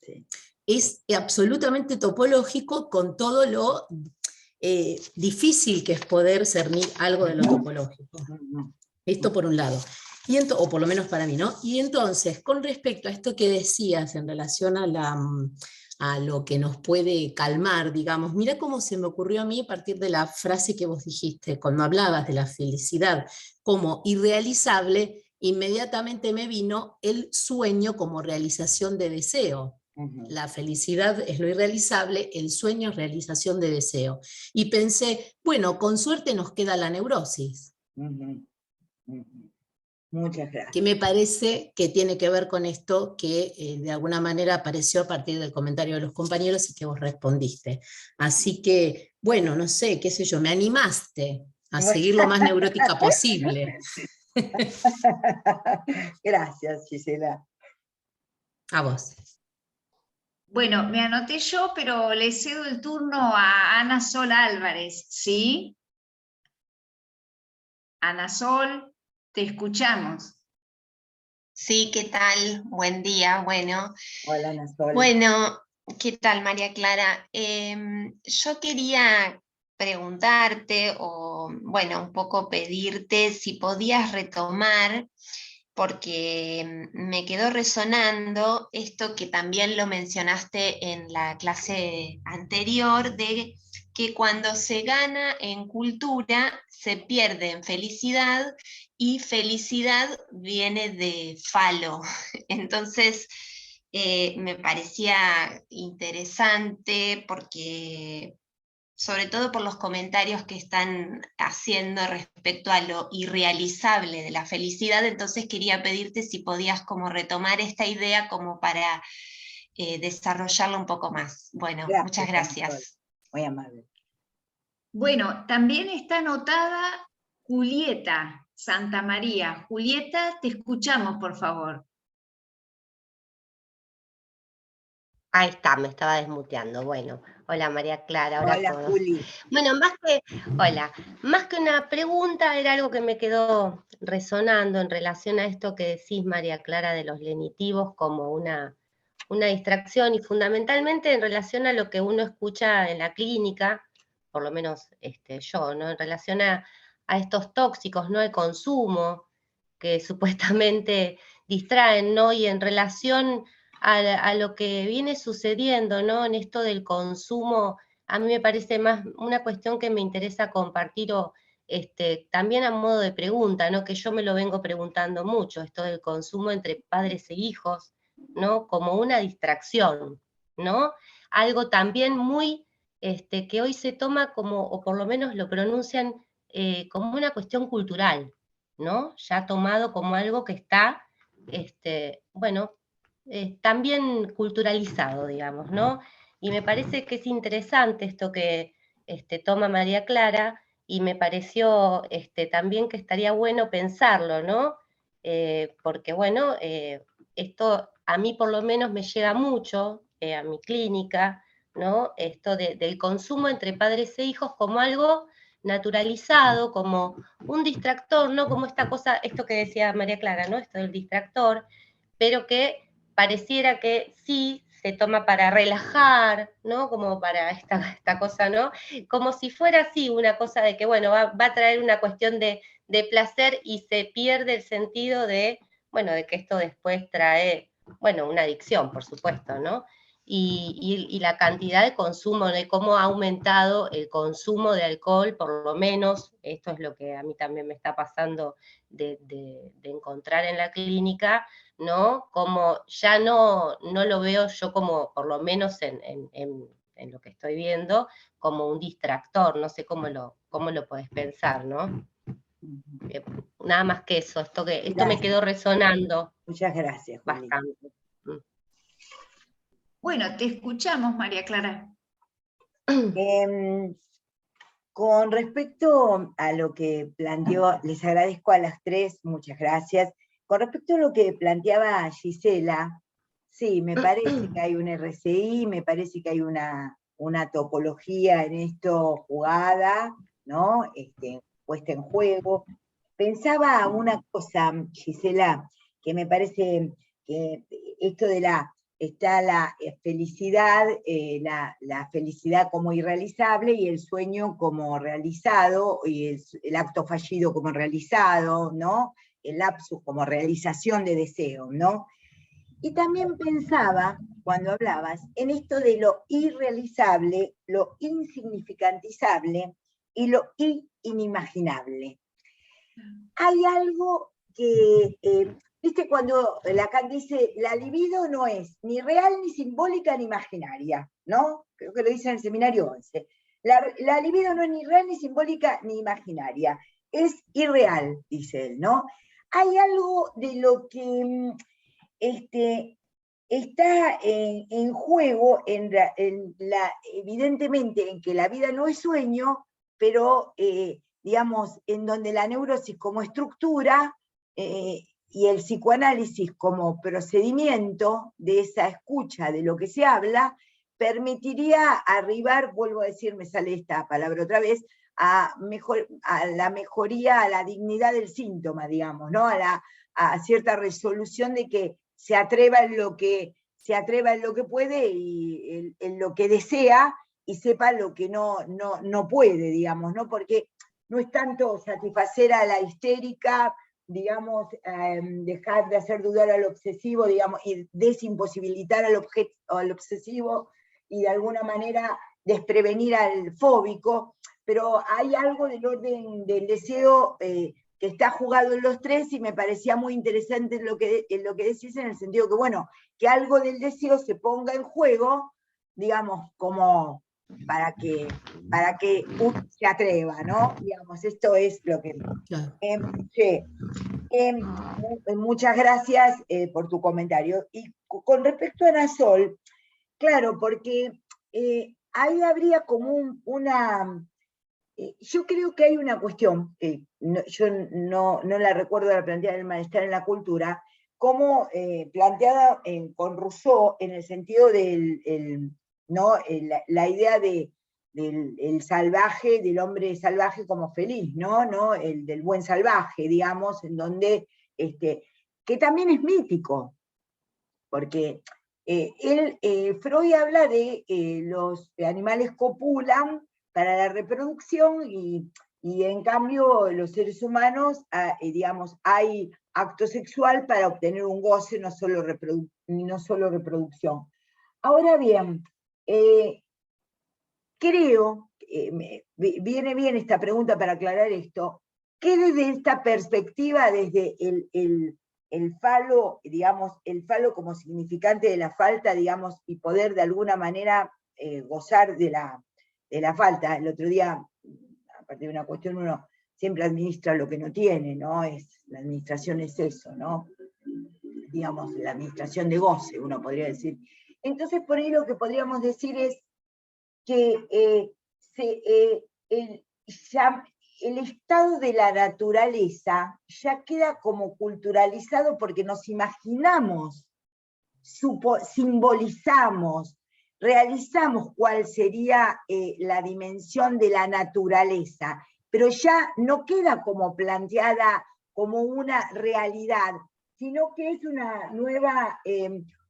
Sí. Es absolutamente topológico con todo lo difícil que es poder cernir algo de lo topológico. Esto por un lado, o por lo menos para mí, ¿no? Y entonces, con respecto a esto que decías en relación a lo que nos puede calmar, digamos, mira cómo se me ocurrió a mí a partir de la frase que vos dijiste, cuando hablabas de la felicidad como irrealizable, inmediatamente me vino el sueño como realización de deseo. La felicidad es lo irrealizable, el sueño es realización de deseo. Y pensé, bueno, con suerte nos queda la neurosis. Muchas gracias. Que me parece que tiene que ver con esto que de alguna manera apareció a partir del comentario de los compañeros y que vos respondiste. Así que, bueno, no sé, qué sé yo, me animaste a seguir lo más neurótica posible. Gracias, Gisela. A vos. Bueno, me anoté yo, pero le cedo el turno a Ana Sol Álvarez, ¿sí? Ana Sol, te escuchamos. Sí, ¿qué tal? Buen día, bueno. Hola, Ana Sol. Bueno, ¿qué tal, María Clara? Yo quería preguntarte o, bueno, un poco pedirte si podías retomar, porque me quedó resonando esto que también lo mencionaste en la clase anterior, de que cuando se gana en cultura se pierde en felicidad, y felicidad viene de falo. Entonces, me parecía interesante porque, sobre todo por los comentarios que están haciendo respecto a lo irrealizable de la felicidad, entonces quería pedirte si podías como retomar esta idea como para desarrollarla un poco más. Bueno, Gracias, muchas gracias. muy amable. Bueno, también está anotada Julieta Santa María. Julieta, te escuchamos, por favor. Ahí está, me estaba desmuteando. Bueno, hola María Clara, hola a Hola, todos. Juli. Bueno, más que una pregunta, era algo que me quedó resonando en relación a esto que decís, María Clara, de los lenitivos como una distracción, y fundamentalmente en relación a lo que uno escucha en la clínica, por lo menos yo, ¿no? En relación a estos tóxicos, ¿no? El consumo, que supuestamente distraen, ¿no? Y en relación a lo que viene sucediendo, ¿no? En esto del consumo, a mí me parece más una cuestión que me interesa compartir, o también a modo de pregunta, ¿no? Que yo me lo vengo preguntando mucho, esto del consumo entre padres e hijos, ¿no? Como una distracción, ¿no? Algo también muy, que hoy se toma como, o por lo menos lo pronuncian como una cuestión cultural, ¿no? Ya tomado como algo que está, bueno, también culturalizado, digamos, ¿no? Y me parece que es interesante esto que toma María Clara, y me pareció también que estaría bueno pensarlo, ¿no? Porque, bueno, esto a mí por lo menos me llega mucho a mi clínica, ¿no? Esto del consumo entre padres e hijos como algo naturalizado, como un distractor, ¿no? Como esta cosa, esto que decía María Clara, ¿no? Esto del distractor, pero que pareciera que sí se toma para relajar, ¿no? Como para esta cosa, ¿no? Como si fuera así una cosa de que, bueno, va a traer una cuestión de placer, y se pierde el sentido de, bueno, de que esto después trae, bueno, una adicción, por supuesto, ¿no? Y la cantidad de consumo, de cómo ha aumentado el consumo de alcohol, por lo menos, esto es lo que a mí también me está pasando de encontrar en la clínica, ¿no? Como ya no lo veo yo como, por lo menos en lo que estoy viendo, como un distractor, no sé cómo lo podés pensar, ¿no? Nada más que eso, esto me quedó resonando. Muchas gracias, Juli. Bastante. Bueno, te escuchamos, María Clara. Con respecto a lo que planteó, les agradezco a las tres, muchas gracias. Con respecto a lo que planteaba Gisela, sí, me parece que hay un RCI, me parece que hay una topología en esto jugada, ¿no? Puesta en juego. Pensaba una cosa, Gisela, que me parece que esto de está la felicidad, la felicidad como irrealizable y el sueño como realizado, y el acto fallido como realizado, ¿no? El lapsus como realización de deseo, ¿no? Y también pensaba, cuando hablabas, en esto de lo irrealizable, lo insignificantizable y lo inimaginable. Hay algo que, viste, cuando Lacan dice, la libido no es ni real, ni simbólica, ni imaginaria, ¿no? Creo que lo dice en el seminario 11. La libido no es ni real, ni simbólica, ni imaginaria. Es irreal, dice él, ¿no? Hay algo de lo que está en juego, evidentemente, en que la vida no es sueño, pero digamos, en donde la neurosis como estructura y el psicoanálisis como procedimiento de esa escucha de lo que se habla, permitiría arribar, vuelvo a decir, me sale esta palabra otra vez, a la mejoría, a la dignidad del síntoma, digamos, ¿no? A cierta resolución de que se atreva en lo que puede y en lo que desea, y sepa lo que no puede, digamos, ¿no? Porque no es tanto satisfacer a la histérica, digamos, dejar de hacer dudar al obsesivo, digamos, y desimposibilitar al obsesivo, y de alguna manera desprevenir al fóbico, pero hay algo del orden del deseo está jugado en los tres, y me parecía muy interesante lo que decís, en el sentido que, bueno, que algo del deseo se ponga en juego, digamos, como para que uno se atreva, ¿no? Digamos, esto es lo que... Claro. Sí. Muchas gracias por tu comentario. Y con respecto a Ana Sol, claro, porque ahí habría como una... yo creo que hay una cuestión, que yo no la recuerdo la planteada del malestar en la cultura, como planteada con Rousseau, en el sentido del ¿no? La idea del salvaje, del hombre salvaje como feliz, ¿no? El del buen salvaje, digamos, en donde, que también es mítico, porque Freud habla de los animales copulan para la reproducción, y en cambio los seres humanos, digamos, hay acto sexual para obtener un goce, no solo reproducción. Ahora bien, creo, viene bien esta pregunta para aclarar esto, que desde esta perspectiva, desde el falo, digamos, el falo como significante de la falta, digamos, y poder de alguna manera gozar de la falta. El otro día, a partir de una cuestión, uno siempre administra lo que no tiene, ¿no? La administración es eso, ¿no? Digamos, la administración de goce, uno podría decir. Entonces, por ahí lo que podríamos decir es que el estado de la naturaleza ya queda como culturalizado, porque nos imaginamos, simbolizamos, realizamos cuál sería la dimensión de la naturaleza, pero ya no queda como planteada como una realidad, sino que es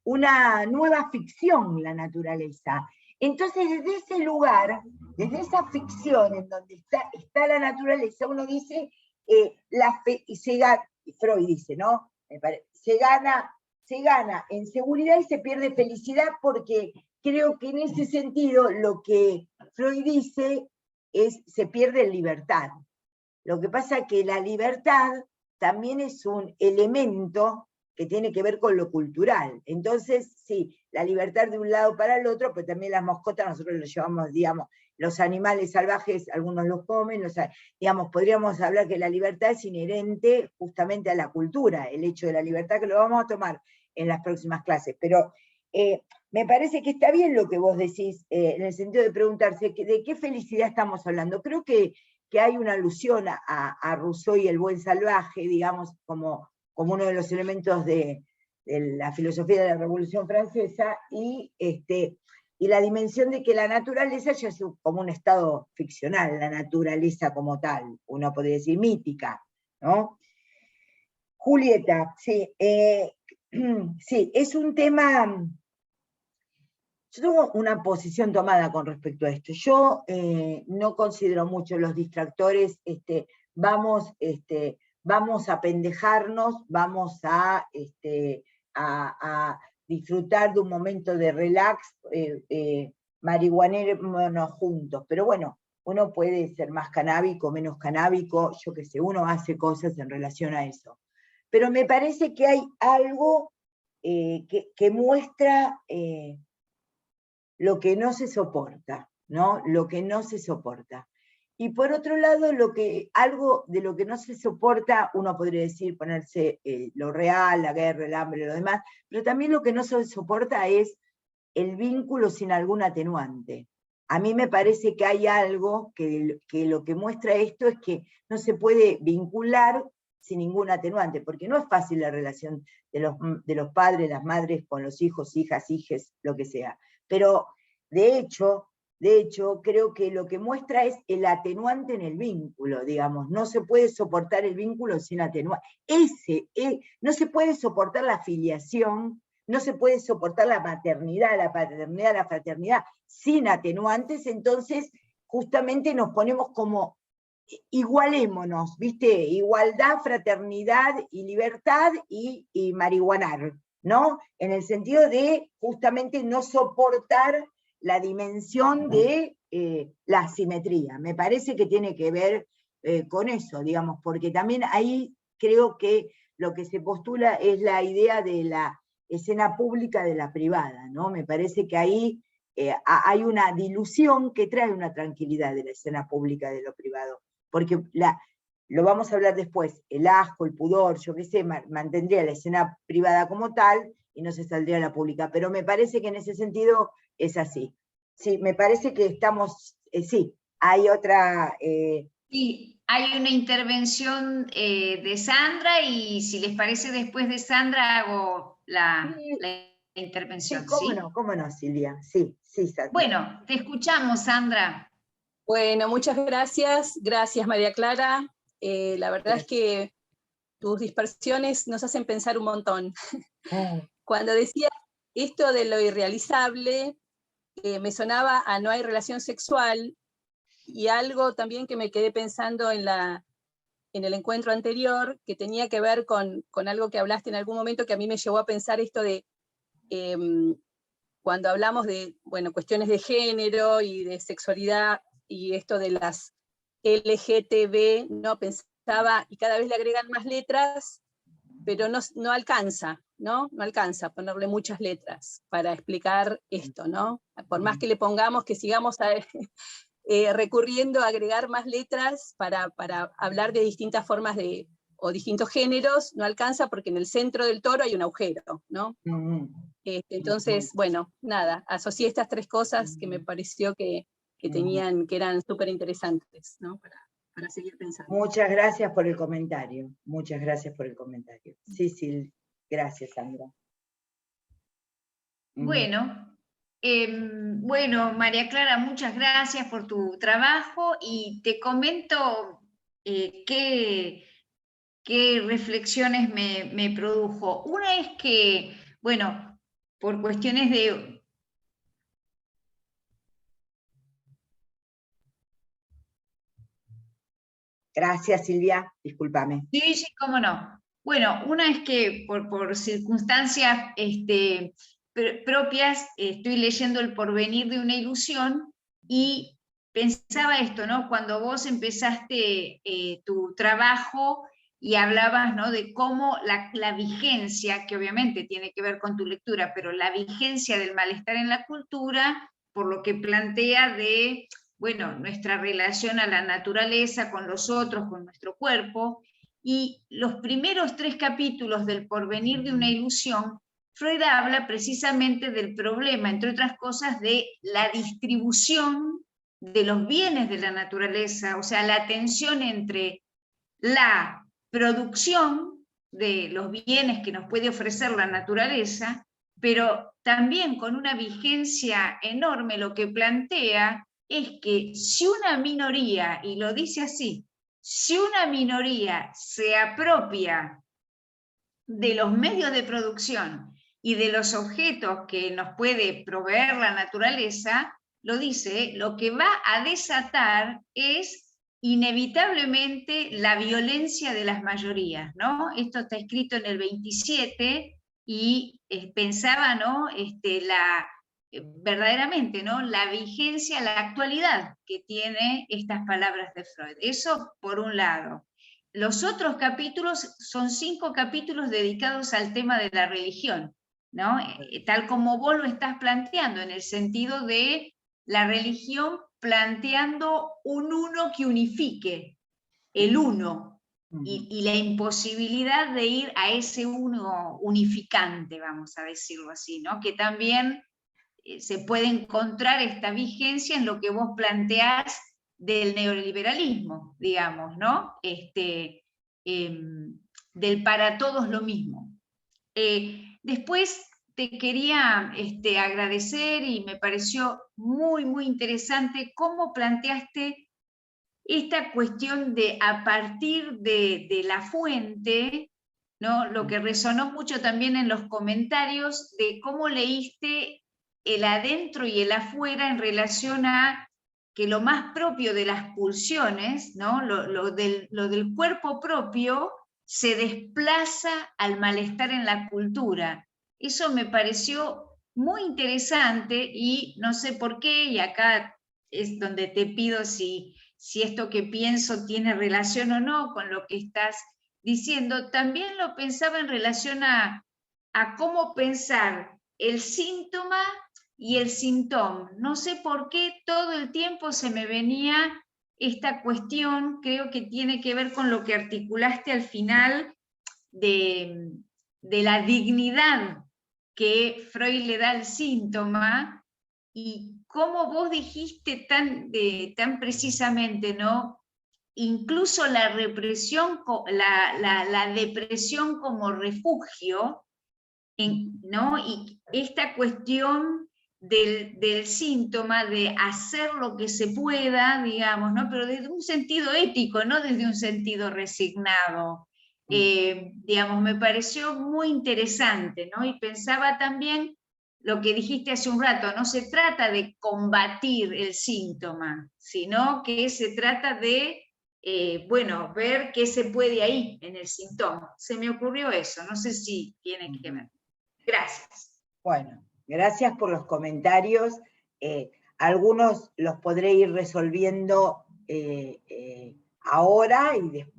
una nueva ficción la naturaleza. Entonces, desde ese lugar, desde esa ficción en donde está la naturaleza, uno dice, Freud dice, ¿no? Se gana en seguridad y se pierde felicidad, porque creo que en ese sentido lo que Freud dice es, se pierde en libertad. Lo que pasa es que la libertad también es un elemento que tiene que ver con lo cultural. Entonces, sí, la libertad de un lado para el otro, pero también las mascotas nosotros los llevamos, digamos, los animales salvajes, algunos los comen, digamos, podríamos hablar que la libertad es inherente justamente a la cultura, el hecho de la libertad, que lo vamos a tomar en las próximas clases, pero me parece que está bien lo que vos decís, en el sentido de preguntarse de qué felicidad estamos hablando. Creo que hay una alusión a Rousseau y el buen salvaje, digamos, como uno de los elementos de la filosofía de la Revolución Francesa, y la dimensión de que la naturaleza ya es como un estado ficcional, la naturaleza como tal, uno podría decir mítica, ¿no? Julieta, sí, sí, es un tema. Yo tengo una posición tomada con respecto a esto. Yo no considero mucho los distractores, vamos a pendejarnos, vamos a disfrutar de un momento de relax, marihuanémonos juntos. Pero bueno, uno puede ser más canábico, menos canábico, yo qué sé, uno hace cosas en relación a eso. Pero me parece que hay algo que muestra lo que no se soporta, ¿no? Lo que no se soporta. Y por otro lado, algo de lo que no se soporta, uno podría decir, ponerse lo real, la guerra, el hambre, lo demás, pero también lo que no se soporta es el vínculo sin algún atenuante. A mí me parece que hay algo que lo que muestra esto es que no se puede vincular sin ningún atenuante, porque no es fácil la relación de los padres, las madres con los hijos, hijas, hijes, lo que sea. Pero, de hecho, creo que lo que muestra es el atenuante en el vínculo, digamos. No se puede soportar el vínculo sin atenuante. No se puede soportar la filiación, no se puede soportar la paternidad, la fraternidad, sin atenuantes. Entonces, justamente nos ponemos como, igualémonos, ¿viste? Igualdad, fraternidad y libertad y marihuanar, ¿no? En el sentido de justamente no soportar la dimensión de la asimetría. Me parece que tiene que ver con eso, digamos, porque también ahí creo que lo que se postula es la idea de la escena pública de la privada, ¿no? Me parece que ahí hay una dilución que trae una tranquilidad de la escena pública de lo privado, porque lo vamos a hablar después, el asco, el pudor, yo qué sé, mantendría la escena privada como tal y no se saldría a la pública, pero me parece que en ese sentido es así. Sí, me parece que estamos, sí, hay otra... Sí, hay una intervención de Sandra, y si les parece después de Sandra hago la intervención, sí, cómo no, Silvia, sí, Sandra. Bueno, te escuchamos, Sandra. Bueno, muchas gracias. Gracias, María Clara. La verdad es que tus dispersiones nos hacen pensar un montón. Cuando decía esto de lo irrealizable, me sonaba a no hay relación sexual, y algo también que me quedé pensando en el encuentro anterior, que tenía que ver con algo que hablaste en algún momento, que a mí me llevó a pensar esto de cuando hablamos de, bueno, cuestiones de género y de sexualidad, y esto de las LGTB, no pensaba, y cada vez le agregan más letras, pero no alcanza, ¿no? No alcanza a ponerle muchas letras para explicar esto, ¿no? Por más que le pongamos, que sigamos recurriendo a agregar más letras para hablar de distintas formas o distintos géneros, no alcanza, porque en el centro del toro hay un agujero, ¿no? Entonces, bueno, nada, asocié estas tres cosas que me pareció que eran súper interesantes, ¿no? Para seguir pensando. Muchas gracias por el comentario, muchas gracias por el comentario. Sí, gracias, Sandra. Bueno, María Clara, muchas gracias por tu trabajo, y te comento qué reflexiones me produjo. Una es que, bueno, por cuestiones de... Gracias, Silvia, discúlpame. Sí, cómo no. Bueno, una es que por circunstancias propias estoy leyendo El porvenir de una ilusión, y pensaba esto, ¿no? Cuando vos empezaste tu trabajo y hablabas, ¿no?, de cómo la vigencia, que obviamente tiene que ver con tu lectura, pero la vigencia del malestar en la cultura, por lo que plantea de, bueno, nuestra relación a la naturaleza, con los otros, con nuestro cuerpo. Y los primeros 3 capítulos del porvenir de una ilusión, Freud habla precisamente del problema, entre otras cosas, de la distribución de los bienes de la naturaleza, o sea, la tensión entre la producción de los bienes que nos puede ofrecer la naturaleza, pero también con una vigencia enorme. Lo que plantea es que si una minoría, y lo dice así, si una minoría se apropia de los medios de producción y de los objetos que nos puede proveer la naturaleza, lo dice, lo que va a desatar es inevitablemente la violencia de las mayorías, ¿no? Esto está escrito en el 27, y pensaba, ¿no?, verdaderamente, ¿no?, la vigencia, la actualidad que tiene estas palabras de Freud. Eso por un lado. Los otros capítulos son 5 capítulos dedicados al tema de la religión, ¿no? Tal como vos lo estás planteando, en el sentido de la religión planteando un uno que unifique, el uno, y la imposibilidad de ir a ese uno unificante, vamos a decirlo así, ¿no? Que también se puede encontrar esta vigencia en lo que vos planteás del neoliberalismo, digamos, ¿no? Del para todos lo mismo. Después te quería agradecer, y me pareció muy, muy interesante cómo planteaste esta cuestión de, a partir de la fuente, ¿no? Lo que resonó mucho también en los comentarios, de cómo leíste el adentro y el afuera en relación a que lo más propio de las pulsiones, ¿no?, lo del cuerpo propio, se desplaza al malestar en la cultura. Eso me pareció muy interesante, y no sé por qué, y acá es donde te pido si si esto que pienso tiene relación o no con lo que estás diciendo, también lo pensaba en relación a cómo pensar el síntoma y el síntoma. No sé por qué todo el tiempo se me venía esta cuestión, creo que tiene que ver con lo que articulaste al final de la dignidad que Freud le da al síntoma, y cómo vos dijiste tan precisamente, ¿no? Incluso la represión, la depresión como refugio, ¿no? Y esta cuestión del síntoma, de hacer lo que se pueda, digamos, ¿no? Pero desde un sentido ético, no desde un sentido resignado. Digamos, me pareció muy interesante, ¿no? Y pensaba también lo que dijiste hace un rato, no se trata de combatir el síntoma, sino que se trata de, bueno, ver qué se puede ahí en el síntoma. Se me ocurrió eso, no sé si tiene que ver. Gracias. Bueno, gracias por los comentarios. Algunos los podré ir resolviendo ahora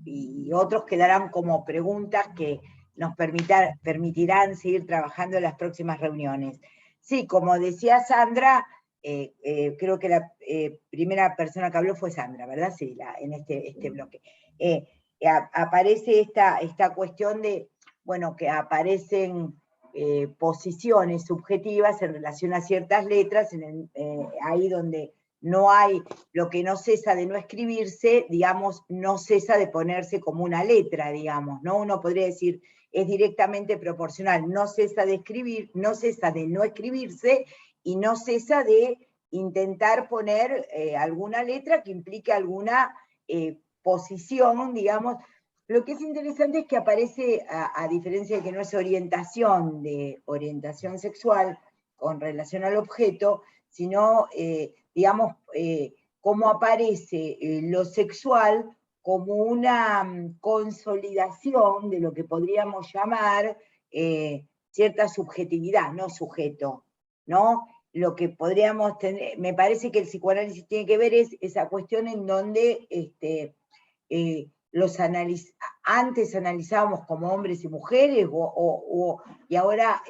y otros quedarán como preguntas que nos permitirán seguir trabajando en las próximas reuniones. Sí, como decía Sandra, creo que la primera persona que habló fue Sandra, ¿verdad? Sí, en este bloque. Aparece esta cuestión de, bueno, que aparecen posiciones subjetivas en relación a ciertas letras, ahí donde no hay, lo que no cesa de no escribirse, digamos, no cesa de ponerse como una letra, digamos, ¿no? Uno podría decir, es directamente proporcional, no cesa de escribir, no cesa de no escribirse, y no cesa de intentar poner alguna letra que implique alguna posición, digamos. Lo que es interesante es que aparece, a diferencia de que no es orientación de orientación sexual con relación al objeto, sino, digamos, cómo aparece lo sexual como una consolidación de lo que podríamos llamar cierta subjetividad, no sujeto, ¿no? Lo que podríamos tener, me parece que el psicoanálisis tiene que ver es esa cuestión en donde antes analizábamos como hombres y mujeres, y ahora,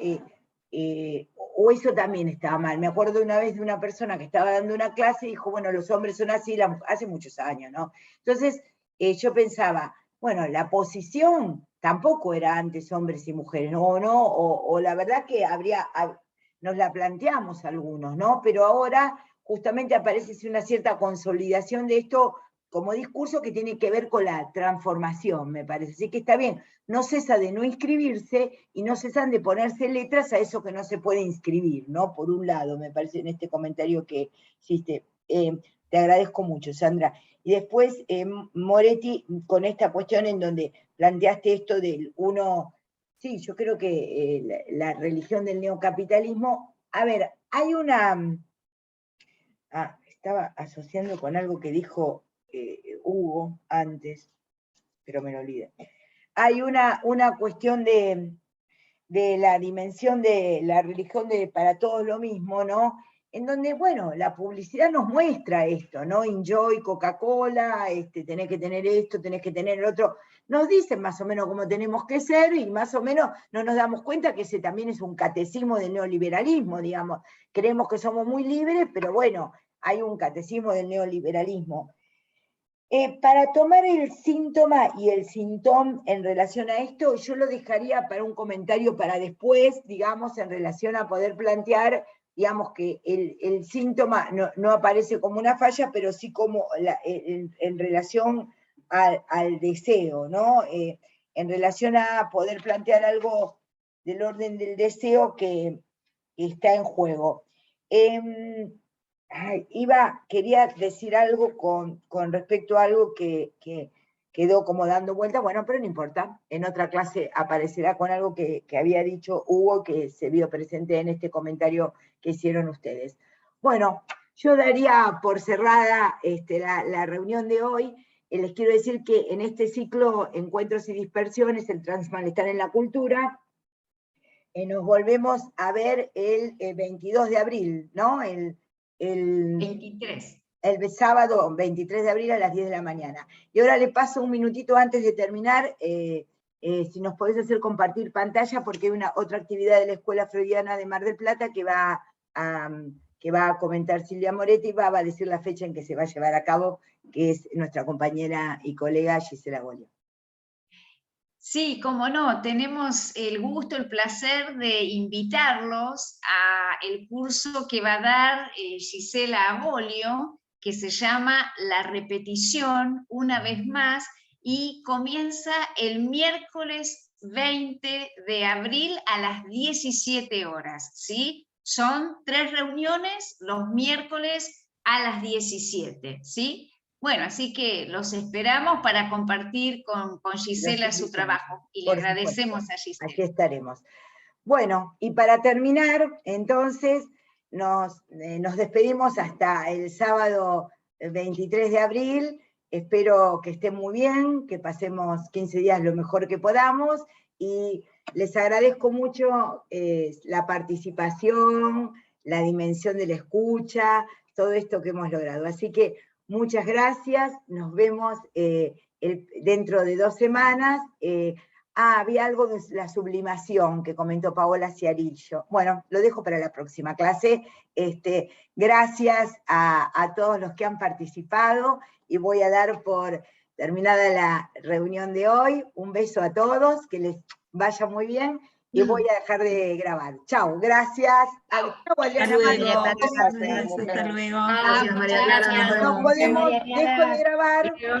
o eso también estaba mal. Me acuerdo una vez de una persona que estaba dando una clase y dijo, bueno, los hombres son así, hace muchos años, ¿no? Entonces, yo pensaba, bueno, la posición tampoco era antes hombres y mujeres, ¿no? O la verdad que nos la planteamos algunos, ¿no? Pero ahora justamente aparece una cierta consolidación de esto como discurso que tiene que ver con la transformación, me parece. Así que está bien, no cesa de no inscribirse y no cesan de ponerse letras a eso que no se puede inscribir, ¿no? Por un lado, me parece, en este comentario que hiciste. Te agradezco mucho, Sandra. Y después, Moretti, con esta cuestión en donde planteaste esto del uno, sí, yo creo que la religión del neocapitalismo, a ver, hay una... estaba asociando con algo que dijo Hugo antes, pero me lo olvidé. Hay una cuestión de la dimensión de la religión de para todos lo mismo, ¿no? En donde, bueno, la publicidad nos muestra esto, ¿no? Enjoy, Coca-Cola, tenés que tener esto, tenés que tener el otro. Nos dicen más o menos cómo tenemos que ser y más o menos no nos damos cuenta que ese también es un catecismo del neoliberalismo, digamos. Creemos que somos muy libres, pero bueno, hay un catecismo del neoliberalismo. Para tomar el síntoma y el síntoma en relación a esto, yo lo dejaría para un comentario para después, digamos, en relación a poder plantear, digamos, que el síntoma no aparece como una falla, pero sí como en relación al deseo, ¿no? En relación a poder plantear algo del orden del deseo que está en juego. Quería decir algo con respecto a algo que quedó como dando vuelta, bueno, pero no importa, en otra clase aparecerá con algo que había dicho Hugo, que se vio presente en este comentario que hicieron ustedes. Bueno, yo daría por cerrada la reunión de hoy. Les quiero decir que en este ciclo Encuentros y Dispersiones, el transmalestar en la cultura, nos volvemos a ver el 22 de abril, ¿no? El 23. el sábado 23 de abril a las 10 de la mañana. Y ahora le paso un minutito antes de terminar, si nos podés hacer compartir pantalla, porque hay otra actividad de la Escuela Freudiana de Mar del Plata que va a comentar Silvia Moretti, y va a decir la fecha en que se va a llevar a cabo, que es nuestra compañera y colega Gisela Golio. Sí, como no, tenemos el gusto, el placer de invitarlos a el curso que va a dar Gisela Abolio, que se llama La Repetición, una vez más, y comienza el miércoles 20 de abril a las 17 horas, ¿sí? Son 3 reuniones los miércoles a las 17, ¿sí? Bueno, así que los esperamos para compartir con Gisela su trabajo, y le agradecemos a Gisela. Aquí estaremos. Bueno, y para terminar, entonces, nos despedimos hasta el sábado 23 de abril. Espero que estén muy bien, que pasemos 15 días lo mejor que podamos, y les agradezco mucho la participación, la dimensión de la escucha, todo esto que hemos logrado. Así que muchas gracias, nos vemos dentro de 2 semanas. Había algo de la sublimación que comentó Paola Ciarillo. Bueno, lo dejo para la próxima clase. Gracias a todos los que han participado, y voy a dar por terminada la reunión de hoy. Un beso a todos, que les vaya muy bien, y voy a dejar de grabar. Chao, gracias. Hasta luego. Hasta luego. Gracias, María Clara. No podemos, dejo de grabar.